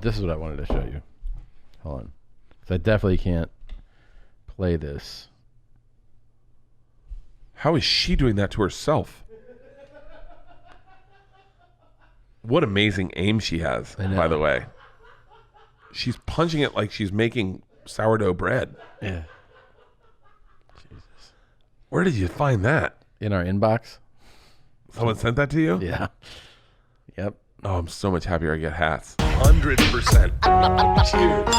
This is what I wanted to show you. Hold on. Because I definitely can't play this. How is she doing that to herself? What amazing aim she has, by the way. She's punching it like she's making sourdough bread. Yeah. Jesus. Where did you find that? In our inbox. Someone sent that to you? Yeah. Yep. Oh, I'm so much happier I get hats. 100%. Cheers.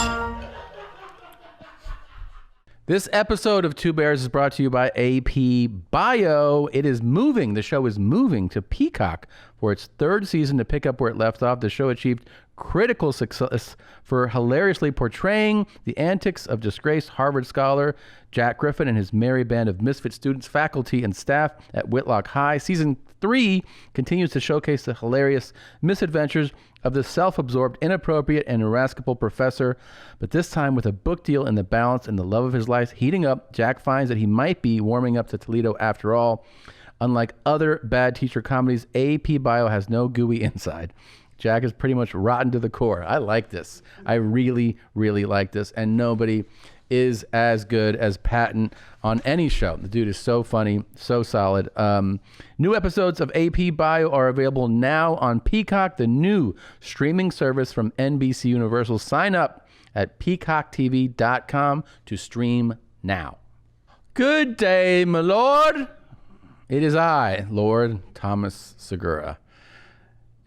This episode of Two Bears is brought to you by AP Bio. It is moving. The show is moving to Peacock for its third season to pick up where it left off. The show achieved critical success for hilariously portraying the antics of disgraced Harvard scholar Jack Griffin and his merry band of misfit students, faculty, and staff at Whitlock High. Season 3 continues to showcase the hilarious misadventures of the self-absorbed, inappropriate, and irascible professor, but this time with a book deal in the balance and the love of his life heating up, Jack finds that he might be warming up to Toledo after all. Unlike other bad teacher comedies, AP Bio has no gooey inside. Jack is pretty much rotten to the core. I like this. I really, really like this, and nobody is as good as Patton on any show. The dude is so funny, so solid. New episodes of AP Bio are available now on Peacock, the new streaming service from NBC Universal. Sign up at peacocktv.com to stream now. Good day, my lord. It is I, Lord Thomas Segura.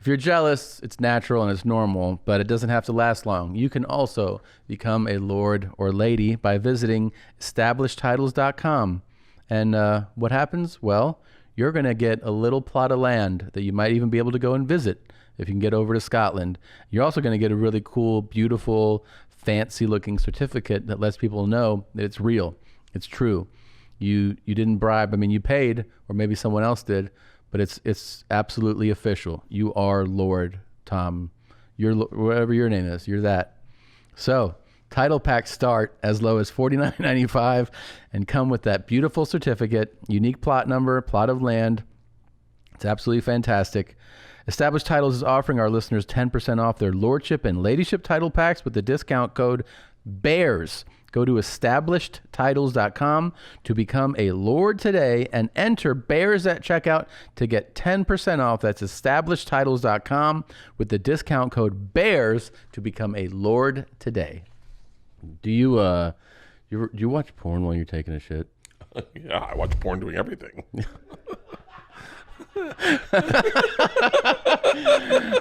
If you're jealous, it's natural and it's normal, but it doesn't have to last long. You can also become a lord or lady by visiting establishedtitles.com. And what happens? Well, you're going to get a little plot of land that you might even be able to go and visit if you can get over to Scotland. You're also going to get a really cool, beautiful, fancy-looking certificate that lets people know that it's real. It's true. You didn't bribe. I mean, you paid, or maybe someone else did. But it's absolutely official. You are Lord Tom. You're whatever your name is. You're that. So title packs start as low as $49.95 and come with that beautiful certificate, unique plot number, plot of land. It's absolutely fantastic. Established Titles is offering our listeners 10% off their lordship and ladyship title packs with the discount code BEARS. Go to establishedtitles.com to become a lord today and enter BEARS at checkout to get 10% off. That's establishedtitles.com with the discount code BEARS to become a lord today. Do you watch porn while you're taking a shit? Yeah, I watch porn doing everything.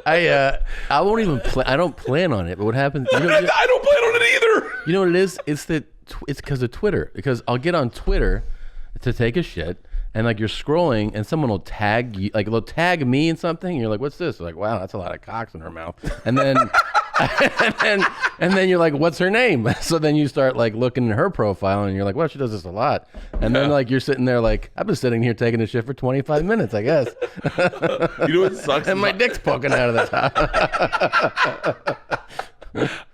I won't even I don't plan on it, but what happens? I don't plan on it either. You know what it is? It's because of Twitter. Because I'll get on Twitter to take a shit, and like you're scrolling, and someone will tag you, like they'll tag me in something, and you're like, "What's this?" They're like, "Wow, that's a lot of cocks in her mouth," and then. and then you're like, what's her name? So then you start like looking at her profile and you're like, well, she does this a lot. And then like you're sitting there like, I've been sitting here taking a shit for 25 minutes, I guess. You know what sucks? And my dick's poking out of the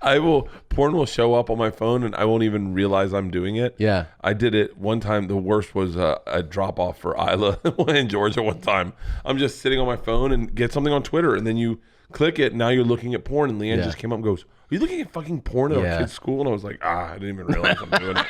top. Porn will show up on my phone and I won't even realize I'm doing it. Yeah. I did it one time. The worst was a drop off for Isla in Georgia one time. I'm just sitting on my phone and get something on Twitter and then you click it. Now you're looking at porn and Leanne just came up and goes, are you looking at fucking porn at our kid's school? And I was like, I didn't even realize I'm doing it.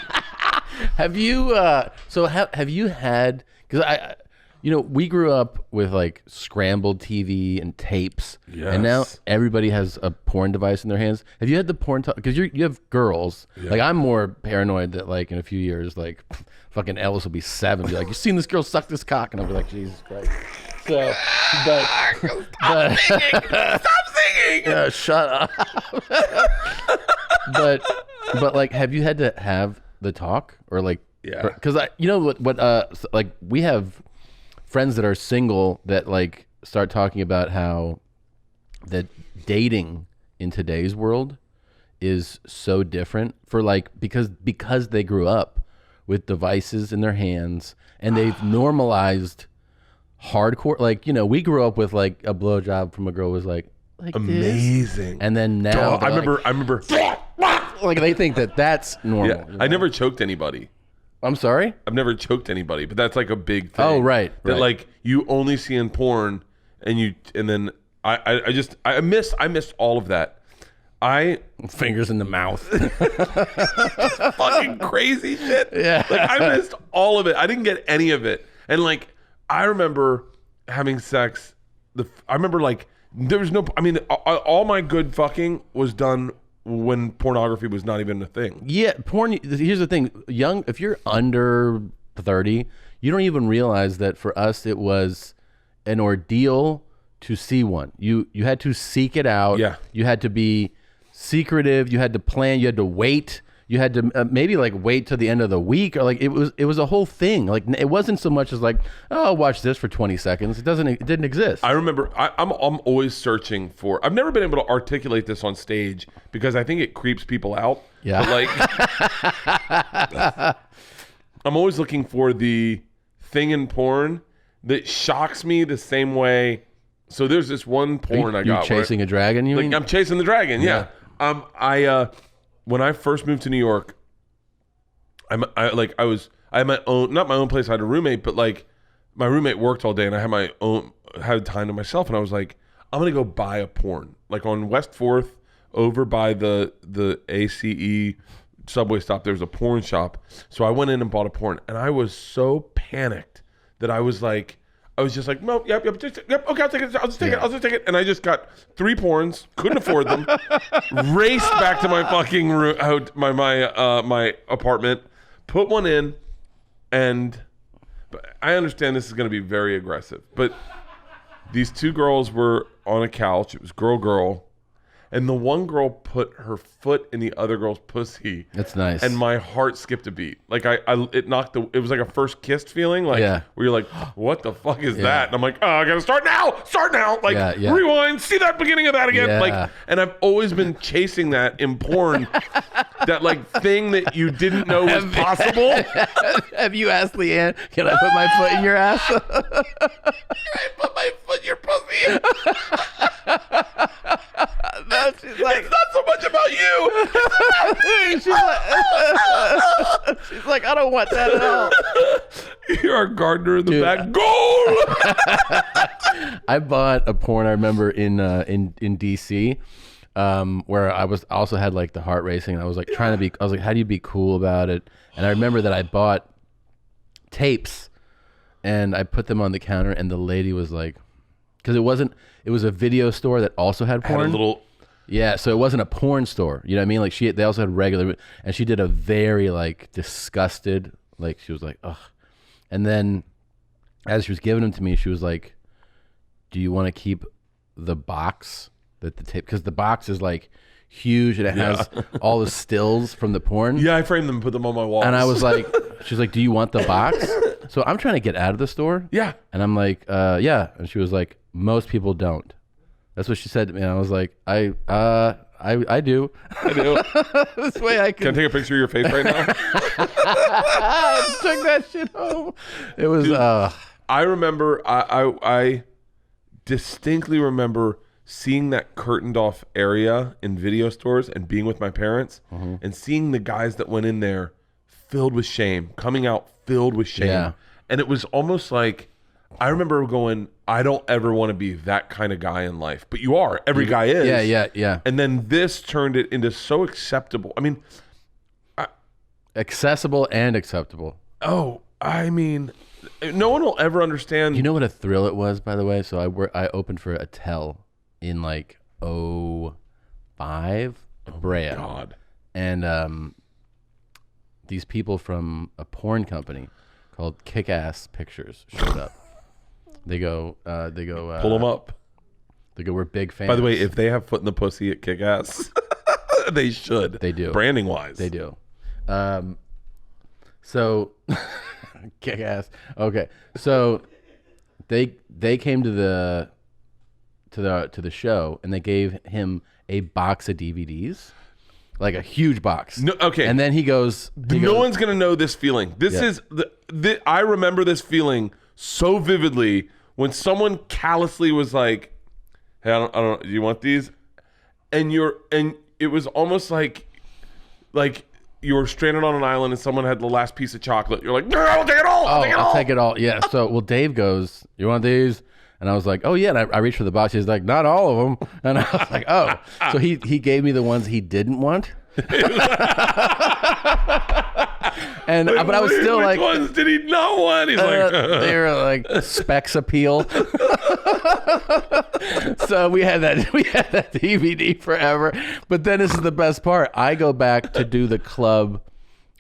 Have you, have you had, because we grew up with like scrambled TV and tapes, and now everybody has a porn device in their hands. Have you had the porn? Because you have girls. Yeah. Like I'm more paranoid that like in a few years, like fucking Ellis will be 7. Be like, you seen this girl suck this cock? And I'll be like, Jesus Christ. So, Stop singing. Yeah, shut up. but like, have you had to have the talk or like? Yeah. Because like we have friends that are single that like start talking about how that dating in today's world is so different for like because they grew up with devices in their hands and they've normalized hardcore. Like, we grew up with like a blowjob from a girl was like amazing. This. And then now I remember like they think that that's normal. Yeah. I never choked anybody. I'm sorry? I've never choked anybody, but that's like a big thing. Oh, right. That like you only see in porn and then I missed all of that. Fingers in the mouth. Fucking crazy shit. Yeah. Like I missed all of it. I didn't get any of it. And like I remember having sex. I remember like there was no. I mean, all my good fucking was done when pornography was not even a thing. Yeah, porn. Here's the thing: if you're under 30, you don't even realize that for us it was an ordeal to see one. You had to seek it out. Yeah. You had to be secretive. You had to plan. You had to wait. You had to maybe like wait till the end of the week, or like it was a whole thing. Like it wasn't so much as like, oh, I'll watch this for 20 seconds. It didn't exist. I remember I'm always searching for. I've never been able to articulate this on stage because I think it creeps people out. Yeah. But like, I'm always looking for the thing in porn that shocks me the same way. So there's this one porn I got. You chasing a dragon? You mean? I'm chasing the dragon. Yeah. When I first moved to New York, I had my own, not my own place. I had a roommate, but like my roommate worked all day, and I had time to myself, and I was like, I'm gonna go buy a porn, like on West 4th, over by the ACE subway stop. There's a porn shop, so I went in and bought a porn, and I was so panicked that I was just like, no, yep, okay, I'll take it. I'll just take it. And I just got 3 porns, couldn't afford them, raced back to my fucking room, my apartment, put one in, and I understand this is going to be very aggressive, but these 2 girls were on a couch. It was girl, and the one girl put her foot in the other girl's pussy. That's nice. And my heart skipped a beat. Like it was like a first kissed feeling. Like where you're like, what the fuck is that? And I'm like, oh, I gotta start now. Like rewind, see that beginning of that again. Yeah. Like, and I've always been chasing that in porn. That like thing that you didn't know was possible. Have you asked Leanne, can I put my foot in your ass? Can I put my foot in your pussy? No, she's like, it's not so much about you. she's like, I don't want that at all. You're our gardener in the back. Goal. I bought a porn. I remember in DC, where I also had like the heart racing. And I was like trying to be. I was like, how do you be cool about it? And I remember that I bought tapes, and I put them on the counter, and the lady was like, because it was a video store that also had porn. Had a little. Yeah, so it wasn't a porn store. You know what I mean? Like they also had regular, and she did a very like disgusted, like she was like, ugh. And then as she was giving them to me, she was like, do you want to keep the box that the tape, because the box is like huge and it has all the stills from the porn. Yeah, I framed them and put them on my wall. And I was like, she's like, do you want the box? So I'm trying to get out of the store. Yeah. And I'm like, yeah. And she was like, most people don't. That's what she said to me. And I was like, I do. I do. This way I Can I take a picture of your face right now? I took that shit home. It was. Dude, I remember. I distinctly remember seeing that curtained off area in video stores and being with my parents and seeing the guys that went in there filled with shame, coming out filled with shame. Yeah. And it was almost like, I remember going, I don't ever want to be that kind of guy in life. But you are. Every guy is. Yeah. And then this turned it into so acceptable. I mean, accessible and acceptable. Oh, I mean, no one will ever understand. You know what a thrill it was, by the way? So I opened for Attell in like 2005, Brea. Oh God. And these people from a porn company called Kick-Ass Pictures showed up. They go, pull them up. They go, we're big fans. By the way, if they have foot in the pussy at Kick-Ass, they should. They do. Branding wise. They do. So Kick-Ass. Okay. So they came to the show, and they gave him a box of DVDs. Like a huge box. No, okay. And then he goes, no one's going to know this feeling. This is I remember this feeling so vividly when someone callously was like, "Hey, I don't do you want these?" And it was almost like you were stranded on an island and someone had the last piece of chocolate. You're like, "No, I'll take it all. I'll take it all." Yeah. So, well, Dave goes, "You want these?" And I was like, oh, yeah. And I reached for the box. He's like, not all of them. And I was like, oh. So he gave me the ones he didn't want. And but I was still which like, ones did he not want? He's like, they were like specs appeal. So we had that DVD forever. But then this is the best part. I go back to do the club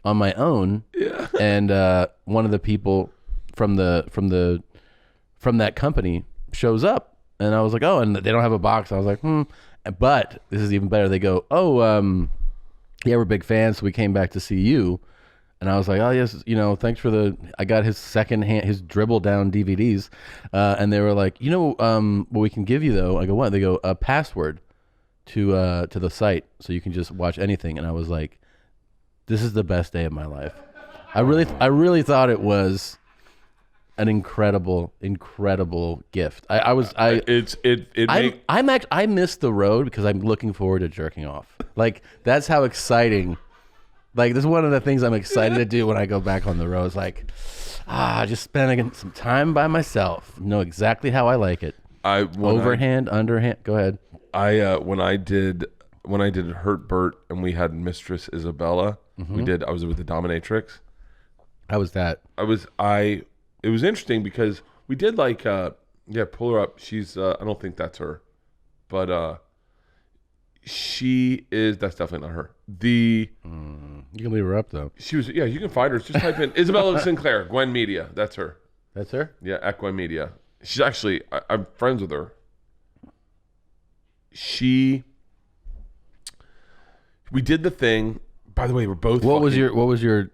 on my own. Yeah. And one of the people from that company shows up, and I was like, oh, and they don't have a box. I was like, But this is even better. They go, oh, yeah, we're big fans, so we came back to see you. And I was like, oh, yes, thanks for I got his his dribble down DVDs. And they were like, what we can give you, though. I go, what? They go, a password to the site, so you can just watch anything. And I was like, this is the best day of my life. I really thought it was an incredible gift. I miss the road because I'm looking forward to jerking off. Like, that's how exciting. Like, this is one of the things I'm excited to do when I go back on the road. It's like, just spending some time by myself. Know exactly how I like it. Overhand, underhand. Go ahead. When I did Hurt Bert and we had Mistress Isabella, I was with the Dominatrix. How was that? It was interesting because we did pull her up. She's I don't think that's her, but that's definitely not her. You can leave her up though. She was, you can find her. Just type in Isabella Sinclair, Gwen Media. That's her. That's her? Yeah, at Gwen Media. She's actually, I'm friends with her. We did the thing. By the way, we're both. What was your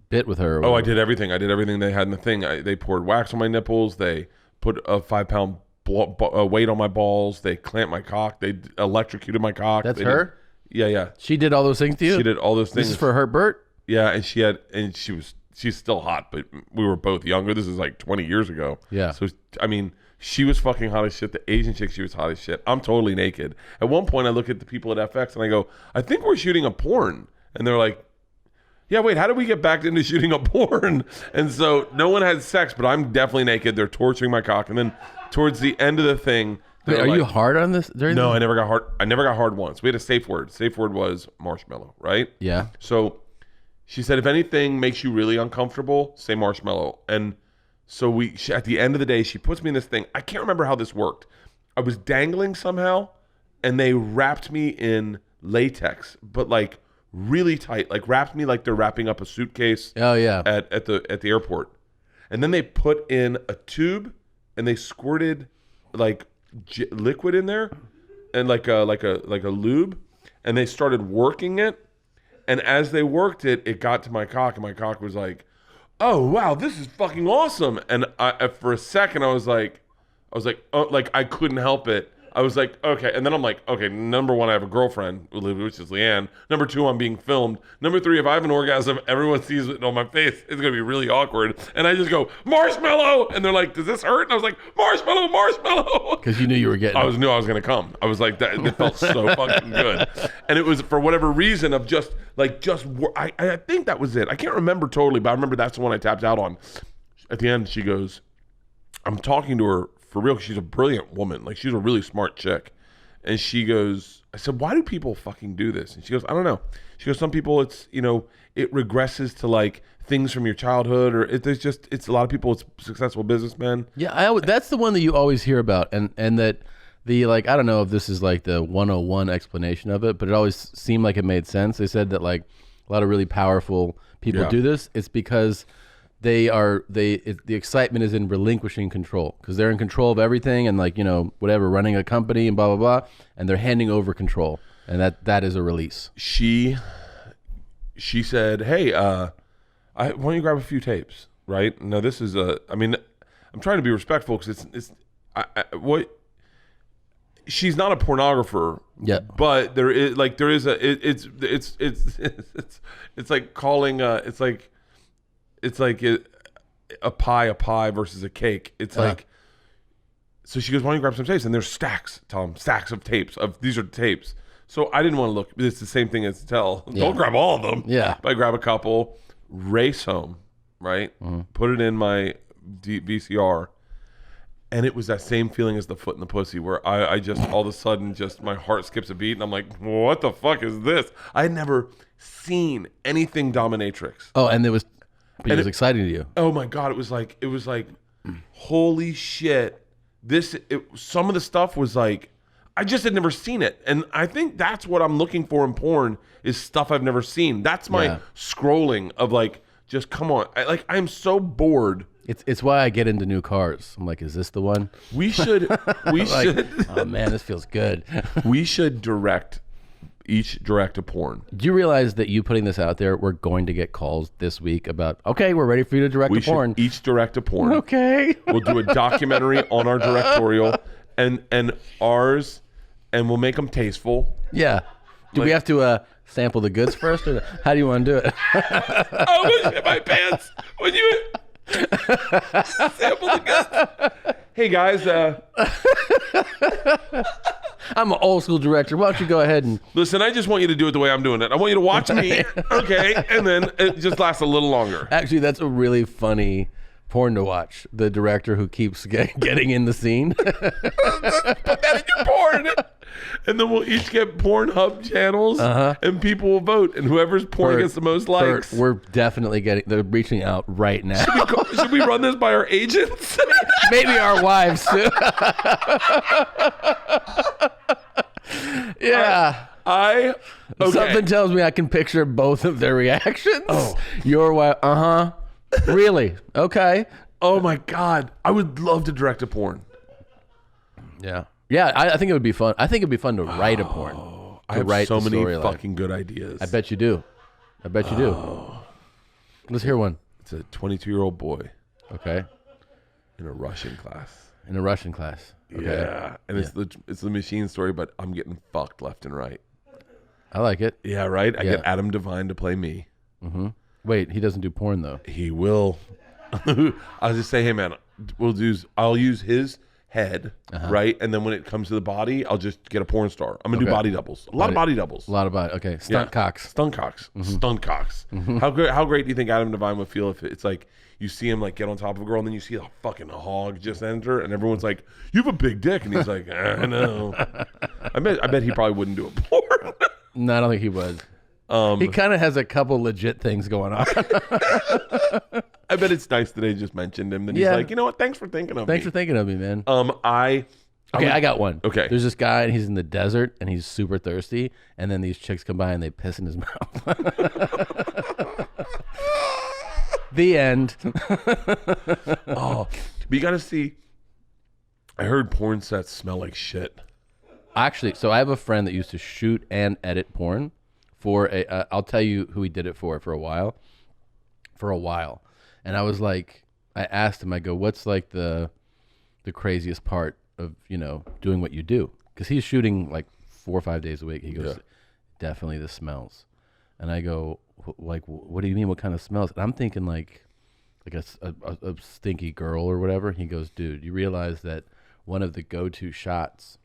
bit with her? I did everything. I did everything they had in the thing. They poured wax on my nipples. They put a 5-pound weight on my balls. They clamped my cock. They electrocuted my cock. That's her? Yeah. She did all those things to you? She did all those things. This is for Hurt Bert? Yeah, and she's still hot, but we were both younger. This is like 20 years ago. Yeah. So, I mean, she was fucking hot as shit. The Asian chick, she was hot as shit. I'm totally naked. At one point, I look at the people at FX and I go, I think we're shooting a porn. And they're like, yeah, wait, how did we get back into shooting a porn? And so no one had sex, but I'm definitely naked. They're torturing my cock. And then towards the end of the thing, wait, are you hard on this? No, I never got hard. I never got hard once. We had a safe word. Safe word was marshmallow, right? Yeah. So she said, if anything makes you really uncomfortable, say marshmallow. And so at the end of the day, she puts me in this thing. I can't remember how this worked. I was dangling somehow, and they wrapped me in latex, but like really tight, like wrapped me like they're wrapping up a suitcase. Oh yeah. At the airport, and then they put in a tube and they squirted like liquid in there, and like a lube, and they started working it. And as they worked it, it got to my cock, and my cock was like, "Oh wow, this is fucking awesome!" And for a second, I was like, oh, like I couldn't help it. I was like, okay. And then I'm like, okay, number one, I have a girlfriend, which is Leanne. Number two, I'm being filmed. Number three, if I have an orgasm, everyone sees it on my face. It's going to be really awkward. And I just go, marshmallow. And they're like, does this hurt? And I was like, marshmallow. Because you knew you were getting knew I was going to come. I was like, that. It felt so fucking good. And it was for whatever reason of I think that was it. I can't remember totally, but I remember that's the one I tapped out on. At the end, she goes, I'm talking to her for real, she's a brilliant woman. Like, she's a really smart chick. And she goes, I said, why do people fucking do this? And she goes, I don't know. She goes, some people, it's, it regresses to like things from your childhood, or it's a lot of people, it's successful businessmen. Yeah, that's the one that you always hear about. And that the, like, I don't know if this is like the 101 explanation of it, but it always seemed like it made sense. They said that like a lot of really powerful people do this. It's because the excitement is in relinquishing control, because they're in control of everything, and like, whatever, running a company and blah blah blah, and they're handing over control, and that is a release. She said, hey, why don't you grab a few tapes, right? Now this is I'm trying to be respectful, because she's not a pornographer. Yeah. But it's like calling it's like a pie versus a cake. It's like, so she goes, why don't you grab some tapes? And there's stacks, Tom, stacks of tapes. These are tapes. So I didn't want to look. It's the same thing as tell. Yeah. Don't grab all of them. Yeah. But I grab a couple, race home, right? Mm-hmm. Put it in my VCR. And it was that same feeling as the foot in the pussy, where I just all of a sudden just my heart skips a beat, and I'm like, what the fuck is this? I had never seen anything dominatrix. Oh, and it was exciting to you. Oh my god, it was like holy shit. Some of the stuff was like, I just had never seen it, and I think that's what I'm looking for in porn is stuff I've never seen. That's my scrolling of like, just come on. I'm so bored. It's why I get into new cars. I'm like, is this the one? We should. Oh man, this feels good. We should direct a porn. Do you realize that you putting this out there, we're going to get calls this week about, okay, we're ready for you to direct a porn. We should each direct a porn. Okay. We'll do a documentary on our directorial and ours, and we'll make them tasteful. Yeah. Do we have to sample the goods first, or how do you want to do it? I almost shit my pants when you sample the goods. Hey guys, I'm an old school director. Why don't you go ahead and listen? I just want you to do it the way I'm doing it. I want you to watch me, okay? And then it just lasts a little longer. Actually, that's a really funny porn to watch. The director who keeps getting in the scene. Put that in your porn. And then we'll each get Pornhub channels, and people will vote, and whoever's porn gets the most likes. We're definitely they're reaching out right now. Should we run this by our agents? Maybe our wives too. Yeah. Okay. Something tells me I can picture both of their reactions. Oh. Your wife, really? Okay. Oh my God. I would love to direct a porn. Yeah. Yeah, I think it would be fun. I think it'd be fun to write a porn. I have so many fucking good ideas. I bet you do. Let's hear one. It's a 22-year-old boy. Okay. In a Russian class. Okay. Yeah. And it's the machine story, but I'm getting fucked left and right. I like it. Yeah, right? I get Adam Devine to play me. Mm-hmm. Wait, he doesn't do porn though. He will. I'll just say, hey man, I'll use his head, right? And then when it comes to the body, I'll just get a porn star. I'm gonna do body doubles. A lot of body doubles. Okay. Stunt cocks. Mm-hmm. How great do you think Adam Devine would feel if it's like you see him like get on top of a girl and then you see a fucking hog just enter and everyone's like, you have a big dick, and he's like, I know. I bet he probably wouldn't do a porn. No, I don't think he would. He kind of has a couple legit things going on. I bet it's nice that they just mentioned him. Then he's like, you know what? Thanks for thinking of me. Thanks for thinking of me, man. I got one. Okay. There's this guy, and he's in the desert, and he's super thirsty, and then these chicks come by, and they piss in his mouth. The end. But you got to see. I heard porn sets smell like shit. Actually, so I have a friend that used to shoot and edit porn for I'll tell you who he did it for a while. And I was like, I asked him, I go, what's like the craziest part of, doing what you do? Because he's shooting like 4 or 5 days a week. He goes, definitely the smells. And I go, like, what do you mean? What kind of smells? And I'm thinking like a stinky girl or whatever. He goes, dude, you realize that one of the go-to shots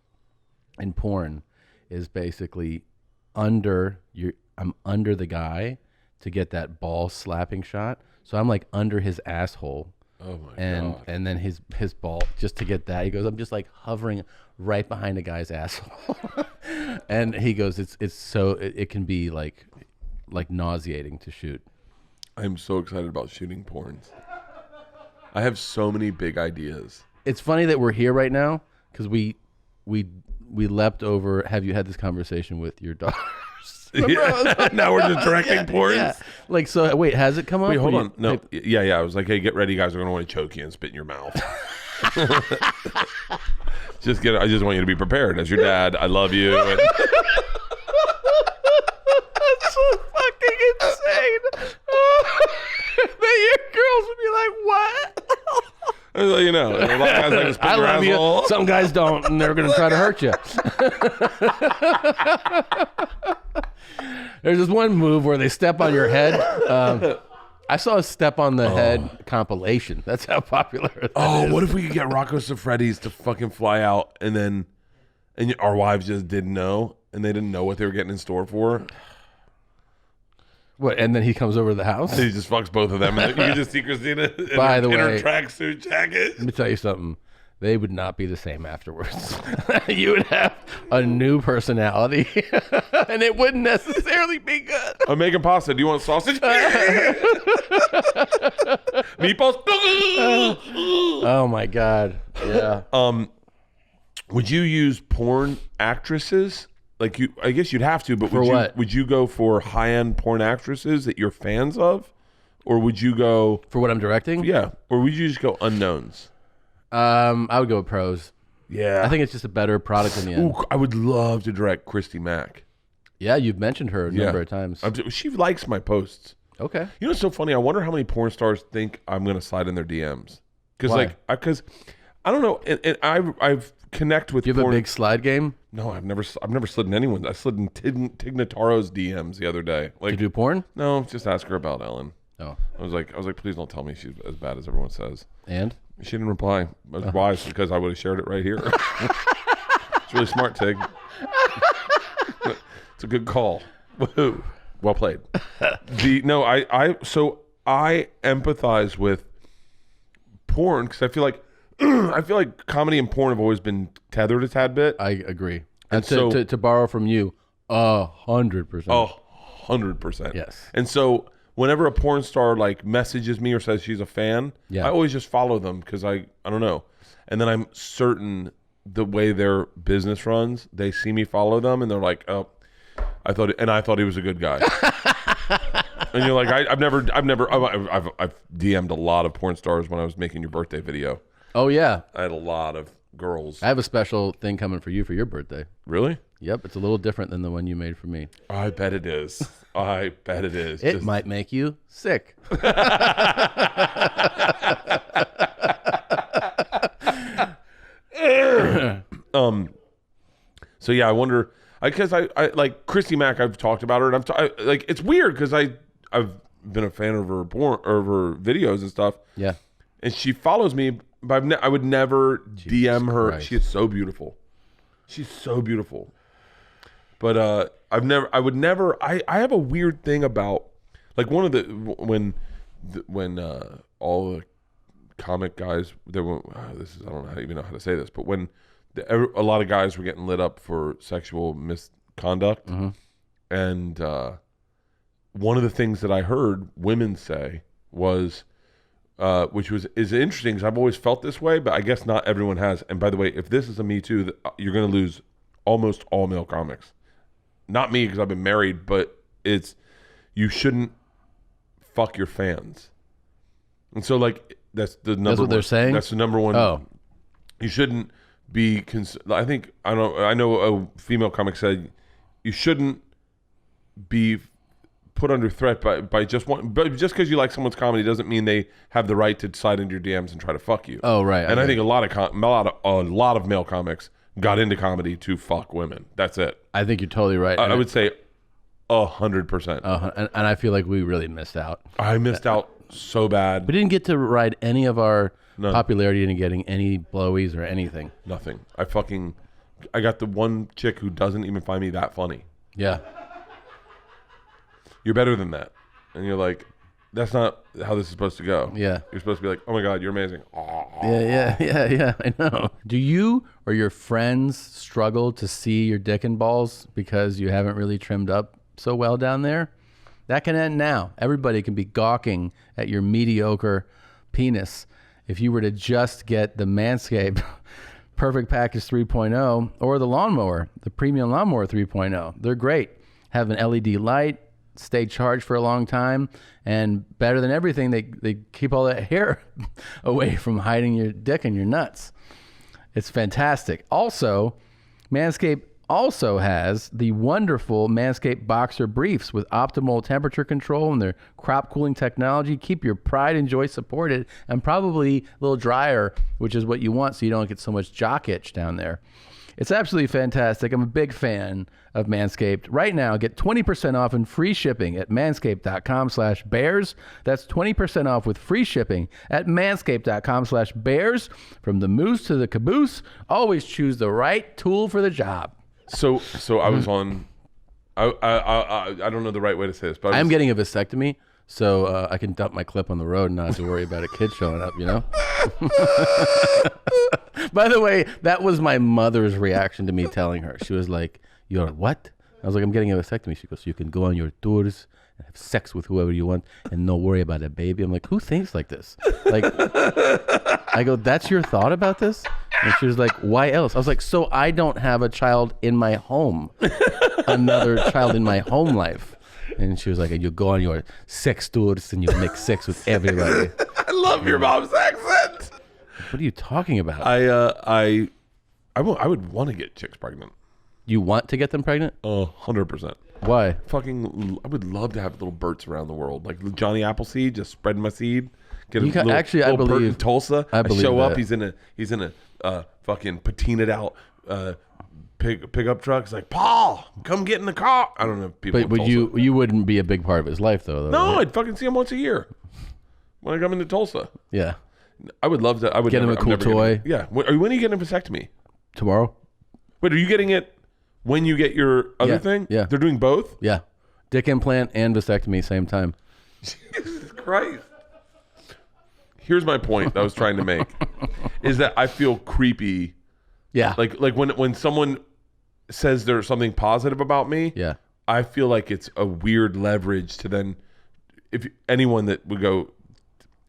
in porn is basically I'm under the guy to get that ball slapping shot. So I'm like under his asshole. Oh my God. And then his ball, just to get that. He goes, I'm just like hovering right behind a guy's asshole. And he goes, it can be like nauseating to shoot. I'm so excited about shooting porns. I have so many big ideas. It's funny that we're here right now because we leapt over. Have you had this conversation with your daughters? Yeah. Now we're just directing porns. Yeah. Like, so wait, has it come up? Wait, hold on. No. Yeah. I was like, hey, get ready, guys. We're going to want to choke you and spit in your mouth. I just want you to be prepared. As your dad, I love you. And... That's so fucking insane. That your girls would be like, what? You know, a lot of guys like to spit I your love asshole. you. Some guys don't, and they're going to try to hurt you. There's this one move where they step on your head. I saw a step on the head compilation. That's how popular that is. What if we could get Rocco Siffredi's to fucking fly out and our wives just didn't know and they didn't know what they were getting in store for? What? And then he comes over to the house? He just fucks both of them. And you can just see Christina in By the her way, tracksuit jacket. Let me tell you something. they would not be the same afterwards. You would have a new personality, and it wouldn't necessarily be good. I'm making pasta. Do you want sausage? Meatballs. Oh my God. Yeah. Would you use porn actresses? Like I guess you'd have to, but would you go for high-end porn actresses that you're fans of? Or would you go for what I'm directing? Yeah. Or would you just go unknowns? I would go with pros. Yeah. I think it's just a better product in the end. Ooh, I would love to direct Christy Mack. Yeah, you've mentioned her a number of times. She likes my posts. Okay. You know what's so funny? I wonder how many porn stars think I'm going to slide in their DMs. Because I don't know. And I've connect with. Do you have a big slide game? No, I've never slid in anyone. I slid in Tig Notaro's DMs the other day. Like, to do porn? No, just ask her about Ellen. Oh. I was like, please don't tell me she's as bad as everyone says. And she didn't reply. I was wise because I would have shared it right here. It's really smart, Tig. It's a good call. Woohoo. Well played. So I empathize with porn because I feel like comedy and porn have always been tethered a tad bit. I agree. And to borrow from you, 100%. 100%. Yes. And so whenever a porn star like messages me or says she's a fan, I always just follow them because I don't know. And then I'm certain the way their business runs, they see me follow them and they're like, oh, I thought he was a good guy. And you're like, I've DM'd a lot of porn stars when I was making your birthday video. Oh yeah. I had a lot of girls. I have a special thing coming for you for your birthday. Really? Yep. It's a little different than the one you made for me. I bet it is. It might make you sick. So yeah, I wonder, because I like Christy Mack. I've talked about her, and like it's weird because I've been a fan of her videos and stuff. Yeah, and she follows me, but I would never DM her. Christ. She is so beautiful. She's so beautiful. But I have a weird thing about like one of the when all the comic guys I don't even know how to say this, but when a lot of guys were getting lit up for sexual misconduct, and one of the things that I heard women say was, which is interesting because I've always felt this way, but I guess not everyone has. And by the way, if this is a Me Too, you're going to lose almost all male comics. Not me because I've been married, but you shouldn't fuck your fans. And so like that's the number. That's what they're saying. That's the number one. Oh, you shouldn't be. I know a female comic said you shouldn't be put under threat by just because you like someone's comedy doesn't mean they have the right to slide into your DMs and try to fuck you. Oh right. And I think a lot of male comics got into comedy to fuck women. That's it. I think you're totally right. I would say 100%. And I feel like we really missed out. I missed out so bad. We didn't get to ride any of our popularity into getting any blowies or anything. Nothing. I got the one chick who doesn't even find me that funny. Yeah. You're better than that. And you're like, that's not how this is supposed to go. Yeah. You're supposed to be like, oh my God, you're amazing. Yeah, I know. Do you or your friends struggle to see your dick and balls because you haven't really trimmed up so well down there? That can end now. Everybody can be gawking at your mediocre penis if you were to just get the Manscaped Perfect Package 3.0 or the lawnmower, the Premium Lawnmower 3.0. They're great. Have an LED light, stay charged for a long time, and better than everything, they keep all that hair away from hiding your dick and your nuts. It's fantastic. Also, Manscaped also has the wonderful Manscaped Boxer Briefs with optimal temperature control and their crop cooling technology. Keep your pride and joy supported and probably a little drier, which is what you want so you don't get so much jock itch down there. It's absolutely fantastic. I'm a big fan of Manscaped. Right now, get 20% off and free shipping at manscaped.com/bears. That's 20% off with free shipping at manscaped.com/bears. From the moose to the caboose, always choose the right tool for the job. So I was on. I don't know the right way to say this, but I'm getting a vasectomy, so I can dump my clip on the road and not have to worry about a kid showing up. You know. By the way, that was my mother's reaction to me telling her. She was like, "You're what?" I was like, "I'm getting a vasectomy." She goes, "You can go on your tours and have sex with whoever you want and no worry about a baby." I'm like, "Who thinks like this?" Like, I go, "That's your thought about this?" And she was like, "Why else?" I was like, "So I don't have a child in my home, another child in my home life." And she was like, "And you go on your sex tours and you make sex with everybody." I love your mom's accent. What are you talking about? I would want to get chicks pregnant. You want to get them pregnant? 100%. Why? Fucking, I would love to have little Berts around the world, like Johnny Appleseed, just spreading my seed. Get a little, actually, I little Bert believe in Tulsa. I believe show up. that. He's in a fucking patinaed out pickup truck. He's like, "Paul, come get in the car." I don't know if people. But you wouldn't be a big part of his life though. No, right? I'd fucking see him once a year when I come into Tulsa. Yeah. I would love to. I would get him a cool toy. Yeah. When are you getting a vasectomy? Tomorrow. Wait, are you getting it when you get your other thing? Yeah. They're doing both? Yeah. Dick implant and vasectomy same time. Jesus Christ. Here's my point that I was trying to make is that I feel creepy. Yeah. Like when someone says there's something positive about me, yeah. I feel like it's a weird leverage to then if anyone that would go,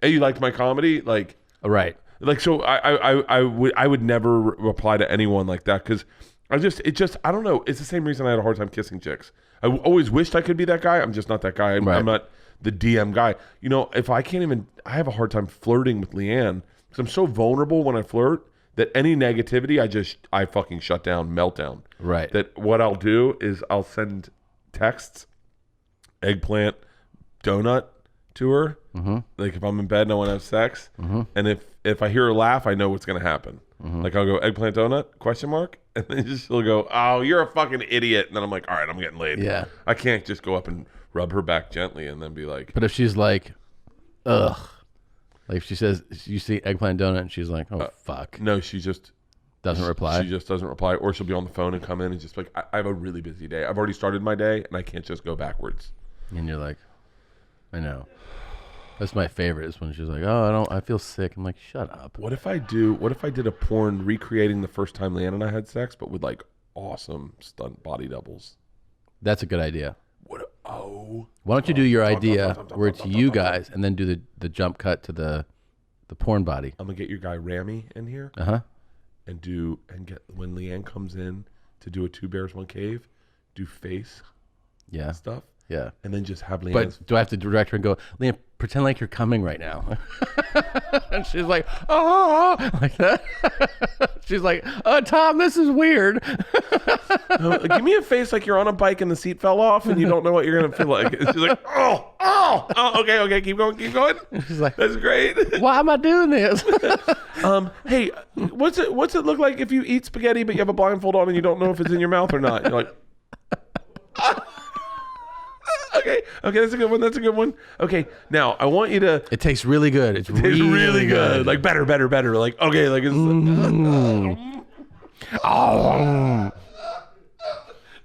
"Hey, you liked my comedy?" Like, right. Like, so I would never reply to anyone like that because I don't know. It's the same reason I had a hard time kissing chicks. I always wished I could be that guy. I'm just not that guy. I'm not the DM guy. You know, if I can't even, I have a hard time flirting with Leanne because I'm so vulnerable when I flirt that any negativity, I fucking shut down, meltdown. Right. That what I'll do is I'll send texts, eggplant, donut to her. Mm-hmm. Like if I'm in bed and I want to have sex, and if I hear her laugh, I know what's going to happen. Mm-hmm. Like I'll go eggplant donut ? And then she'll go, "Oh, you're a fucking idiot." And then I'm like, "All right, I'm getting laid." Yeah. I can't just go up and rub her back gently and then be like. But if she's like, "Ugh," like if she says you see eggplant donut and she's like, "Oh fuck," no, she just doesn't reply. She just doesn't reply, or she'll be on the phone and come in and just like, I have a really busy day. I've already started my day and I can't just go backwards. And you're like, I know. That's my favorite is when she's like, "Oh, I feel sick." I'm like, "Shut up." What if I did a porn recreating the first time Leanne and I had sex, but with like awesome stunt body doubles? That's a good idea. Why don't you do your idea where it's you guys and then do the jump cut to the porn body? I'm gonna get your guy Ramy in here. And get when Leanne comes in to do a Two Bears One Cave, do face stuff. Yeah. And then just have Leanne. But do I have to direct her and go, "Leanne, pretend like you're coming right now"? And she's like, "Oh," like that. She's like, "Tom, this is weird." Give me a face like you're on a bike and the seat fell off and you don't know what you're gonna feel like. And she's like, oh, okay, keep going. She's like, "That's great. Why am I doing this?" Hey, what's it look like if you eat spaghetti but you have a blindfold on and you don't know if it's in your mouth or not? You're like, okay, that's a good one. Okay, now I want you to. It tastes really good. It tastes really good. Like better. Like okay, like it's.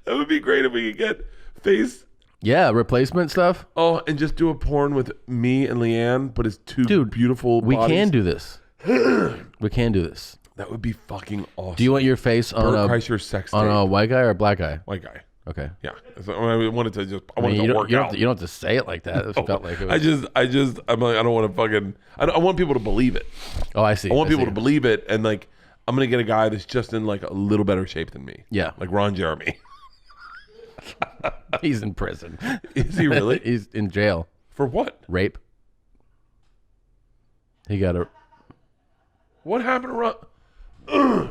That would be great if we could get face. Yeah, replacement stuff. Oh, and just do a porn with me and Leanne, but it's two beautiful bodies. We can do this. We can do this. That would be fucking awesome. Do you want your face on Bert Kreischer sex on tape. a white guy or a black guy? White guy. Okay. Yeah. So I wanted to just. I wanted to work out. You don't have to say it like that. It felt like it was... I'm like, I don't want to fucking. I want people to believe it. Oh, I see. I want people to believe it, and like, I'm gonna get a guy that's just in like a little better shape than me. Yeah. Like Ron Jeremy. He's in prison. Is he really? He's in jail. For what? Rape. He got a. What happened to Ron?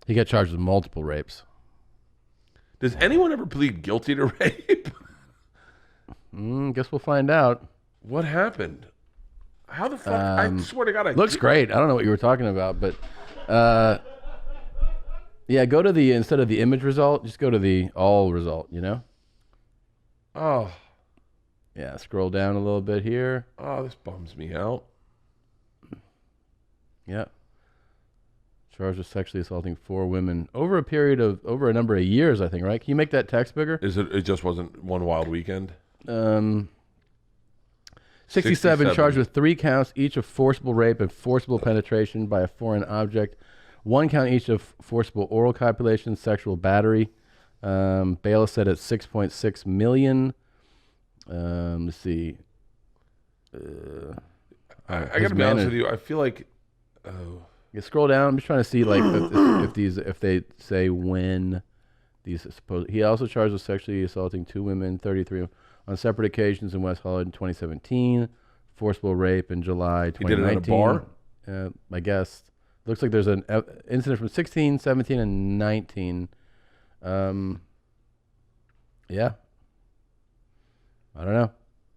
He got charged with multiple rapes. Does anyone ever plead guilty to rape? Guess we'll find out. What happened? How the fuck? I swear to God, looks great. I don't know what you were talking about, but yeah, go to the instead of the image result, just go to the all result. You know? Oh, yeah. Scroll down a little bit here. Oh, this bums me out. Yeah. Charged with sexually assaulting 4 women over a period of over a number of years, I think, right? Can you make that text bigger? Is it? It just wasn't one wild weekend. 67 charged with 3 counts each of forcible rape and forcible penetration by a foreign object. 1 count each of forcible oral copulation, sexual battery. Bail is set at $6.6 million. Let's see. I gotta be honest with you. I feel like. You scroll down. I'm just trying to see like if they say when these supposed. He also charged with sexually assaulting 2 women, 33 on separate occasions in West Hollywood in 2017. Forcible rape in July 2019. He did it at a bar. I guess. Looks like there's an incident from 16, 17, and 19. Yeah. I don't know.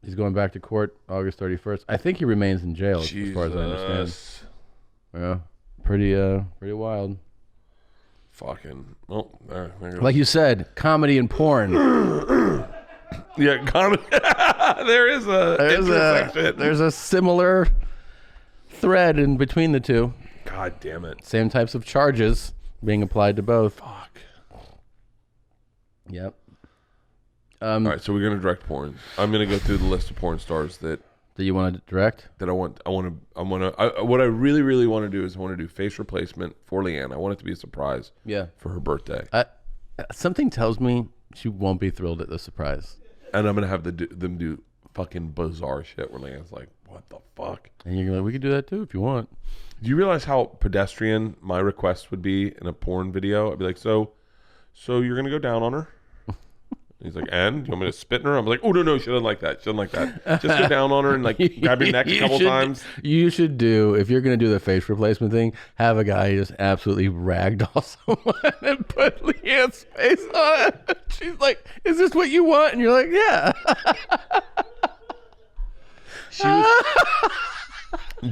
He's going back to court August 31st. I think he remains in jail as far as I understand. Yeah. Pretty wild. Fucking. Oh, there like you said, comedy and porn. Yeah, comedy. There's a similar thread in between the two. God damn it. Same types of charges being applied to both. Fuck. Yep. All right, so we're gonna direct porn. I'm gonna go through the list of porn stars that you want to direct. That what I really, really want to do is I want to do face replacement for Leanne. I want it to be a surprise. Yeah. For her birthday. Something tells me she won't be thrilled at the surprise. And I'm gonna have them do fucking bizarre shit where Leanne's like, "What the fuck?" And you're gonna be like, "We could do that too if you want." Do you realize how pedestrian my request would be in a porn video? I'd be like, so you're going to go down on her? He's like, and? You want me to spit in her? I'm like, oh, no, she doesn't like that. She doesn't like that. Just go down on her and like grab your neck a couple times. You should do, if you're going to do the face replacement thing, have a guy just absolutely ragdoll someone and put Leanne's face on it. She's like, is this what you want? And you're like, yeah.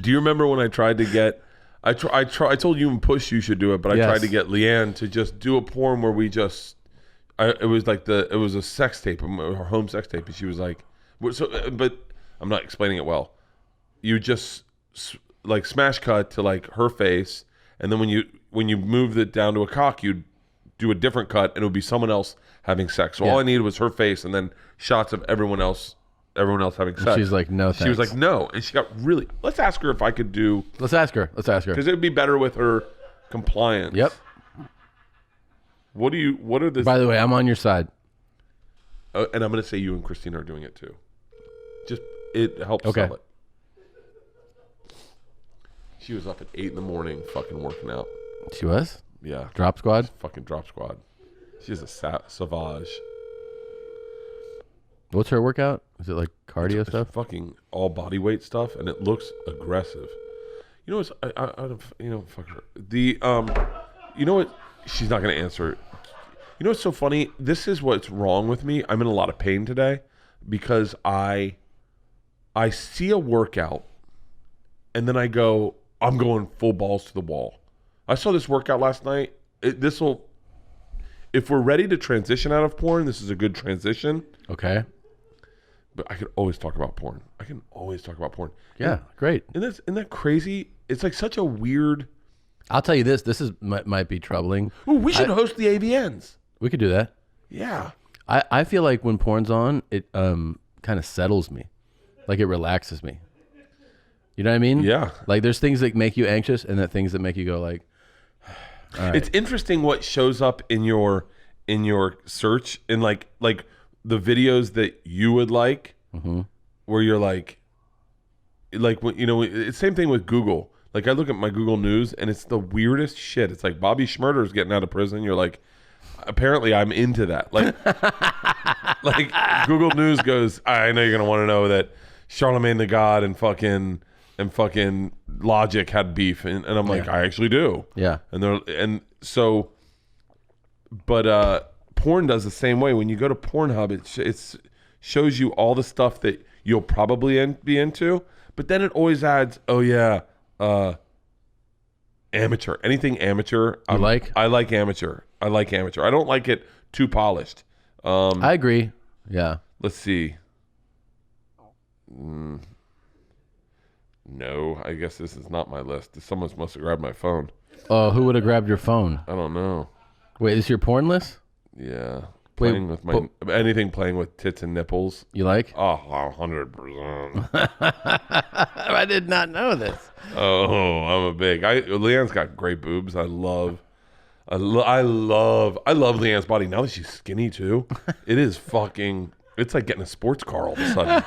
Do you remember when I tried to get? I told you and Push you should do it, but I tried to get Leanne to just do a porn where we just. It was a sex tape, her home sex tape, and she was like, so. But I'm not explaining it well. You just like smash cut to like her face, and then when you move it down to a cock, you'd do a different cut, and it would be someone else having sex. So all I needed was her face, and then shots of everyone else having sex. She's like, no, thanks. She was like, no. And she got really... Let's ask her if I could do... Let's ask her. Because it would be better with her compliance. Yep. What are the... By the way, I'm on your side. And I'm going to say you and Christina are doing it too. Just, it helps sell it. She was up at 8 a.m. fucking working out. She was? Yeah. Drop squad? Fucking drop squad. She's a savage. What's her workout? Is it like cardio stuff? Fucking all body weight stuff, and it looks aggressive. You know what's fuck her. You know what? She's not gonna answer. You know what's so funny? This is what's wrong with me. I'm in a lot of pain today because I see a workout, and then I go, I'm going full balls to the wall. I saw this workout last night. If we're ready to transition out of porn, this is a good transition. Okay. But I could always talk about porn. Yeah, great. Isn't that crazy? It's like such a weird... I'll tell you this. This might be troubling. Ooh, we should host the AVNs. We could do that. Yeah. I feel like when porn's on, it kind of settles me. Like it relaxes me. You know what I mean? Yeah. Like there's things that make you anxious and then things that make you go like... All right. It's interesting what shows up in your search in like the videos that you would like, where you're like when, it's same thing with Google. Like I look at my Google News and it's the weirdest shit. It's like Bobby Schmurder's getting out of prison. You're like, apparently I'm into that. Like, like Google News goes, I know you're gonna want to know that Charlemagne the God and fucking Logic had beef, and I'm like, I actually do. Yeah. But porn does the same way. When you go to Pornhub, it shows you all the stuff that you'll probably be into, but then it always adds, amateur. Anything amateur. I like amateur. I don't like it too polished. I agree. Yeah. Let's see. No, I guess this is not my list. Someone must have grabbed my phone. Oh, who would have grabbed your phone? I don't know. Wait, is your porn list? Yeah. playing with playing with tits and nipples. You like? Oh, 100%. I did not know this. Oh, I'm a big. Leanne's got great boobs. I love Leanne's body. Now that she's skinny too, it is fucking. It's like getting a sports car all of a sudden.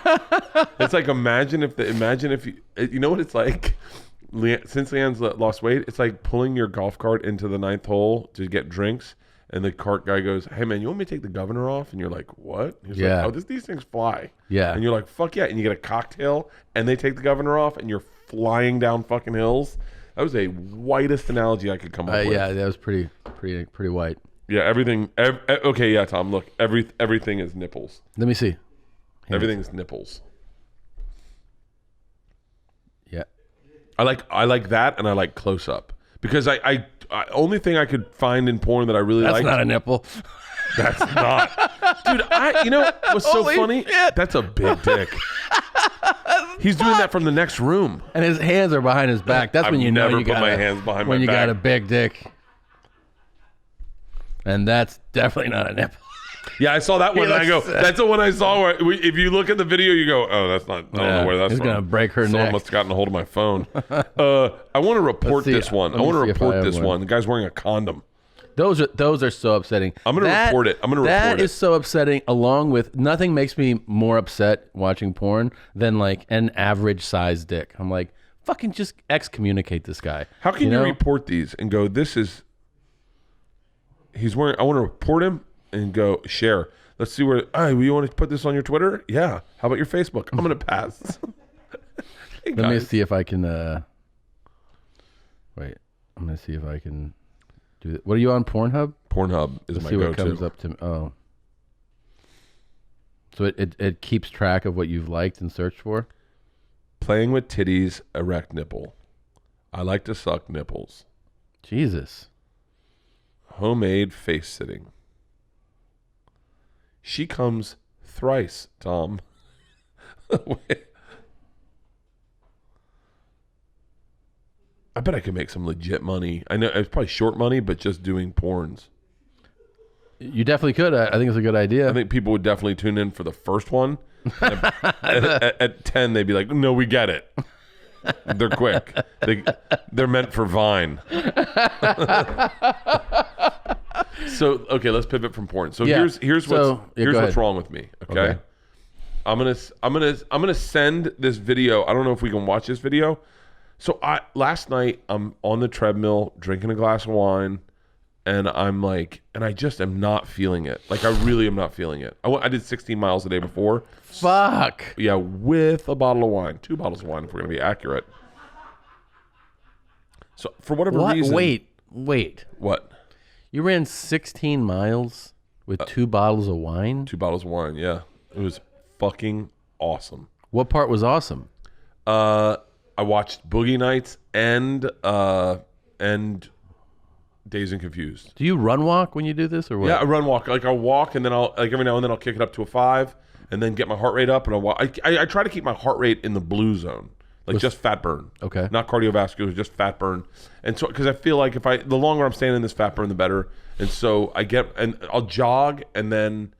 It's like imagine if you know what it's like. Since Leanne's lost weight, it's like pulling your golf cart into the 9th hole to get drinks, and the cart guy goes, "Hey man, you want me to take the governor off?" And you're like, "What?" He's like, "Oh, these things fly." Yeah. And you're like, "Fuck yeah!" And you get a cocktail, and they take the governor off, and you're flying down fucking hills. That was a whitest analogy I could come up with. Yeah, that was pretty white. Yeah, everything. Okay, yeah, Tom. Look, everything is nipples. Let me see. Everything's nipples. Yeah. I like that, and I like close up because I only thing I could find in porn that I really like. That's not a nipple. That's not, dude. You know what's so funny? Shit. That's a big dick. He's doing that from the next room, and his hands are behind his back. That's when you know you got my hands behind when my you back. got a big dick, and that's definitely not a nipple. Yeah, I saw that one, and I go, that's the one I saw where if you look at the video, you go, oh, that's not, I don't know where that's He's from. going to break her Someone neck. must have gotten a hold of my phone. I want to report this one. I want to report this one. The guy's wearing a condom. Those are so upsetting. I'm going to report it. That is so upsetting, along with nothing makes me more upset watching porn than like an average size dick. I'm like, fucking just excommunicate this guy. How can you report these and go, he's wearing, I want to report him and go, share. Let's see where, you want to put this on your Twitter? Yeah. How about your Facebook? I'm going to pass. Hey, let me see if I can, wait, I'm going to see if I can do that. What are you on, Pornhub? Pornhub is my go-to. See what comes up to me. Oh. So it keeps track of what you've liked and searched for? Playing with titties, erect nipple. I like to suck nipples. Jesus. Homemade face sitting. She comes thrice, Tom. I bet I could make some legit money. I know it's probably short money, but just doing porns. You definitely could. I think it's a good idea. I think people would definitely tune in for the first one. At 10, they'd be like, no, we get it. They're quick. They're meant for Vine. So, okay, let's pivot from porn. So here's what's wrong with me. Okay. I'm gonna send this video. I don't know if we can watch this video. So last night I'm on the treadmill drinking a glass of wine, and I'm like, and I just am not feeling it. Like I really am not feeling it. I did 16 miles the day before. Fuck. Yeah, with a bottle of wine, 2 bottles of wine if we're gonna be accurate. So for whatever reason, Wait. What? You ran 16 miles with 2 bottles of wine? 2 bottles of wine. Yeah, it was fucking awesome. What part was awesome? I watched Boogie Nights and Dazed and Confused. Do you run walk when you do this or what? Yeah, I run walk. Like I'll walk and then I'll like every now and then I'll kick it up to a 5 and then get my heart rate up and I'll walk. I try to keep my heart rate in the blue zone. Like just fat burn. Okay. Not cardiovascular, just fat burn. And so because I feel like the longer I'm staying in this fat burn, the better. And so I'll jog and then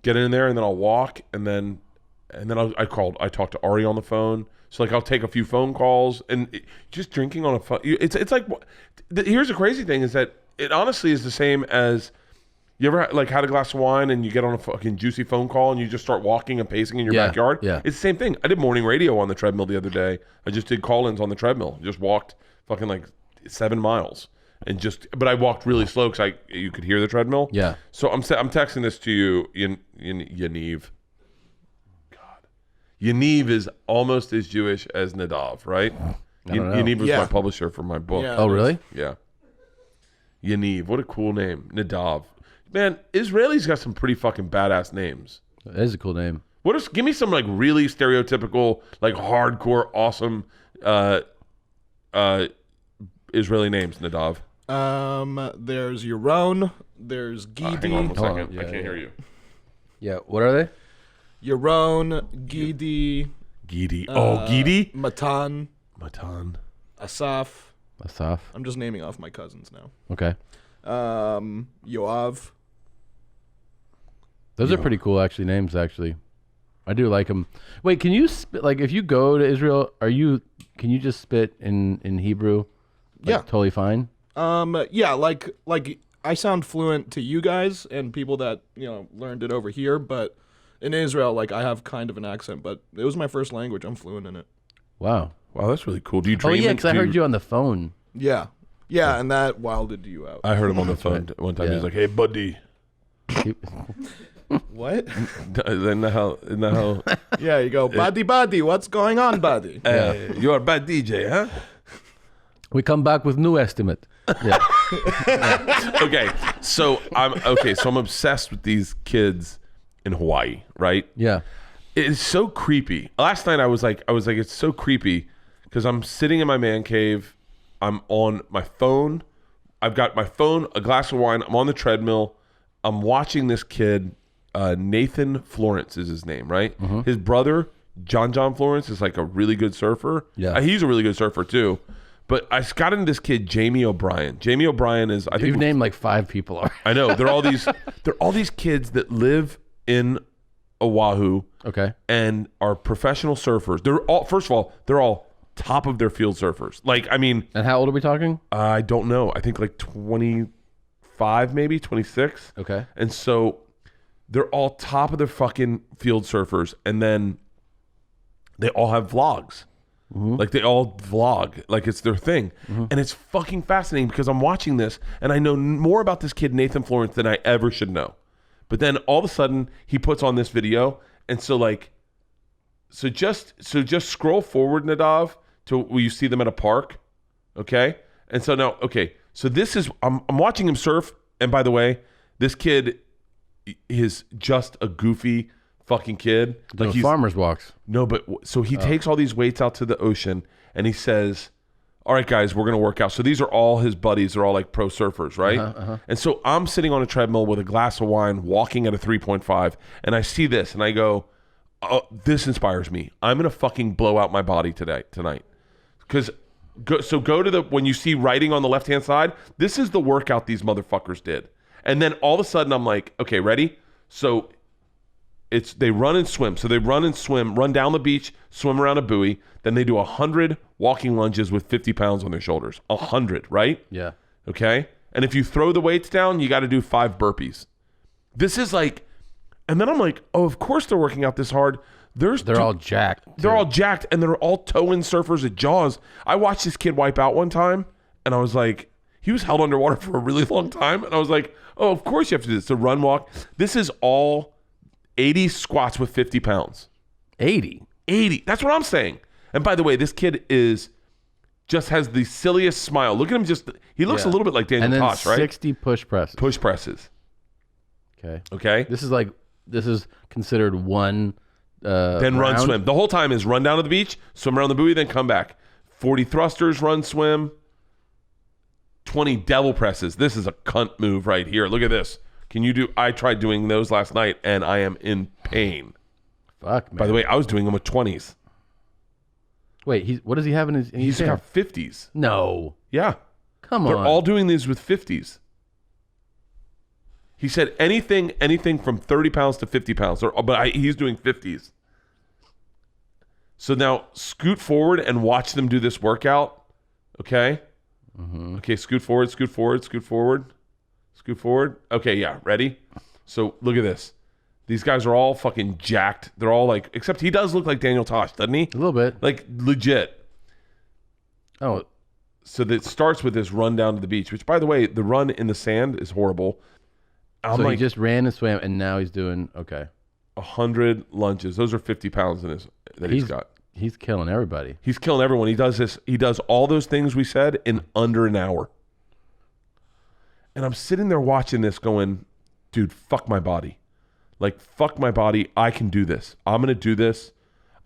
get in there and then I'll walk and then I talked to Ari on the phone. So like I'll take a few phone calls and just drinking on a phone. It's like here's the crazy thing is that it honestly is the same as you ever like had a glass of wine and you get on a fucking juicy phone call and you just start walking and pacing in your backyard. Yeah. It's the same thing. I did morning radio on the treadmill the other day. I just did call-ins on the treadmill. Just walked fucking like 7 miles and but I walked really slow because you could hear the treadmill. Yeah. So I'm texting this to you, Yaniv. Yaniv is almost as Jewish as Nadav, right? Yaniv was my publisher for my book. Yeah, oh, really? Yeah. Yaniv, what a cool name. Nadav. Man, Israelis got some pretty fucking badass names. That is a cool name. Give me some like really stereotypical, like hardcore, awesome Israeli names, Nadav. There's Yaron. There's Gidi. Hang on 1 second. Yeah, I can't hear you. Yeah, what are they? Yaron, Gidi. Gidi. Gidi? Matan. Asaf. Asaf. I'm just naming off my cousins now. Okay. Yoav. Those are pretty cool, actually. Names, actually. I do like them. Wait, can you spit, like if you go to Israel, can you just spit in Hebrew? Like, Yeah. totally fine. Yeah, like I sound fluent to you guys and people that learned it over here, but in Israel, like I have kind of an accent. But it was my first language. I'm fluent in it. Wow. Wow, that's really cool. Do you Oh dream? yeah, because I heard you on the phone. Yeah, and that wilded you out. I heard him on the phone one time. Yeah. He was like, "Hey, buddy." What? Isn't that how? Yeah, you go, buddy, what's going on, buddy? You're a bad DJ, huh? We come back with new estimate. Yeah. Okay, so I'm obsessed with these kids in Hawaii, right? Yeah. It's so creepy. Last night I was like, it's so creepy because I'm sitting in my man cave. I'm on my phone. I've got my phone, a glass of wine. I'm on the treadmill. I'm watching this kid. Nathan Florence is his name, right? Mm-hmm. His brother, John Florence, is like a really good surfer. Yeah. He's a really good surfer too. But I got into this kid, Jamie O'Brien. Jamie O'Brien is, I think You've named like 5 people already. I know. They're all these kids that live in Oahu. Okay. And are professional surfers. They're all, first of all, they're all top of their field surfers. Like, I mean, And how old are we talking? I don't know. I think like 25, maybe 26. Okay. And so they're all top of their fucking field surfers. And then they all have vlogs. Mm-hmm. Like they all vlog. Like it's their thing. Mm-hmm. And it's fucking fascinating because I'm watching this and I know more about this kid, Nathan Florence, than I ever should know. But then all of a sudden he puts on this video. And so like, so just scroll forward, Nadav, to where you see them at a park. Okay. And so now, okay. So this is, I'm watching him surf. And by the way, this kid is just a goofy fucking kid. Like he's farmer's walks. No, but so he takes all these weights out to the ocean and he says, all right, guys, we're going to work out. So these are all his buddies. They're all like pro surfers, right? And so I'm sitting on a treadmill with a glass of wine, walking at a 3.5. And I see this and I go, oh, this inspires me. I'm going to fucking blow out my body tonight. Because go to when you see writing on the left-hand side, this is the workout these motherfuckers did. And then all of a sudden I'm like, okay, ready? So they run and swim. So they run and swim, run down the beach, swim around a buoy. Then they do 100 walking lunges with 50 pounds on their shoulders. 100, right? Yeah. Okay? And if you throw the weights down, you got to do 5 burpees. This is like, and then I'm like, oh, of course they're working out this hard. They're all jacked. They're all jacked, and they're all toe-in surfers at Jaws. I watched this kid wipe out one time, and I was like, he was held underwater for a really long time. And I was like, oh, of course you have to do this. To run, walk. This is all 80 squats with 50 pounds. 80. That's what I'm saying. And by the way, this kid just has the silliest smile. Look at him. He looks a little bit like Daniel Tosh, right? 60 push presses. Push presses. Okay. This is considered one. Then round. run, swim. The whole time is run down to the beach, swim around the buoy, then come back. 40 thrusters, run, swim. 20 devil presses. This is a cunt move right here. Look at this. I tried doing those last night and I am in pain. Fuck, man. By the way, I was doing them with 20s. Wait, what does he have in his He's got 50s. No. Yeah. Come They're on. all doing these with 50s. He said anything from 30 pounds to 50 pounds. But he's doing 50s. So now scoot forward and watch them do this workout. Okay? Mm-hmm. Okay, scoot forward. Okay, yeah, ready? So look at this. These guys are all fucking jacked. They're all like, except he does look like Daniel Tosh, doesn't he? A little bit. Like legit. Oh. So that starts with this run down to the beach, which by the way, the run in the sand is horrible. He just ran and swam, and now he's doing 100 lunges. Those are 50 pounds he's got. He's killing everybody. He's killing everyone. He does this. He does all those things we said in under an hour. And I'm sitting there watching this, going, dude, fuck my body. Like, fuck my body. I can do this. I'm gonna do this.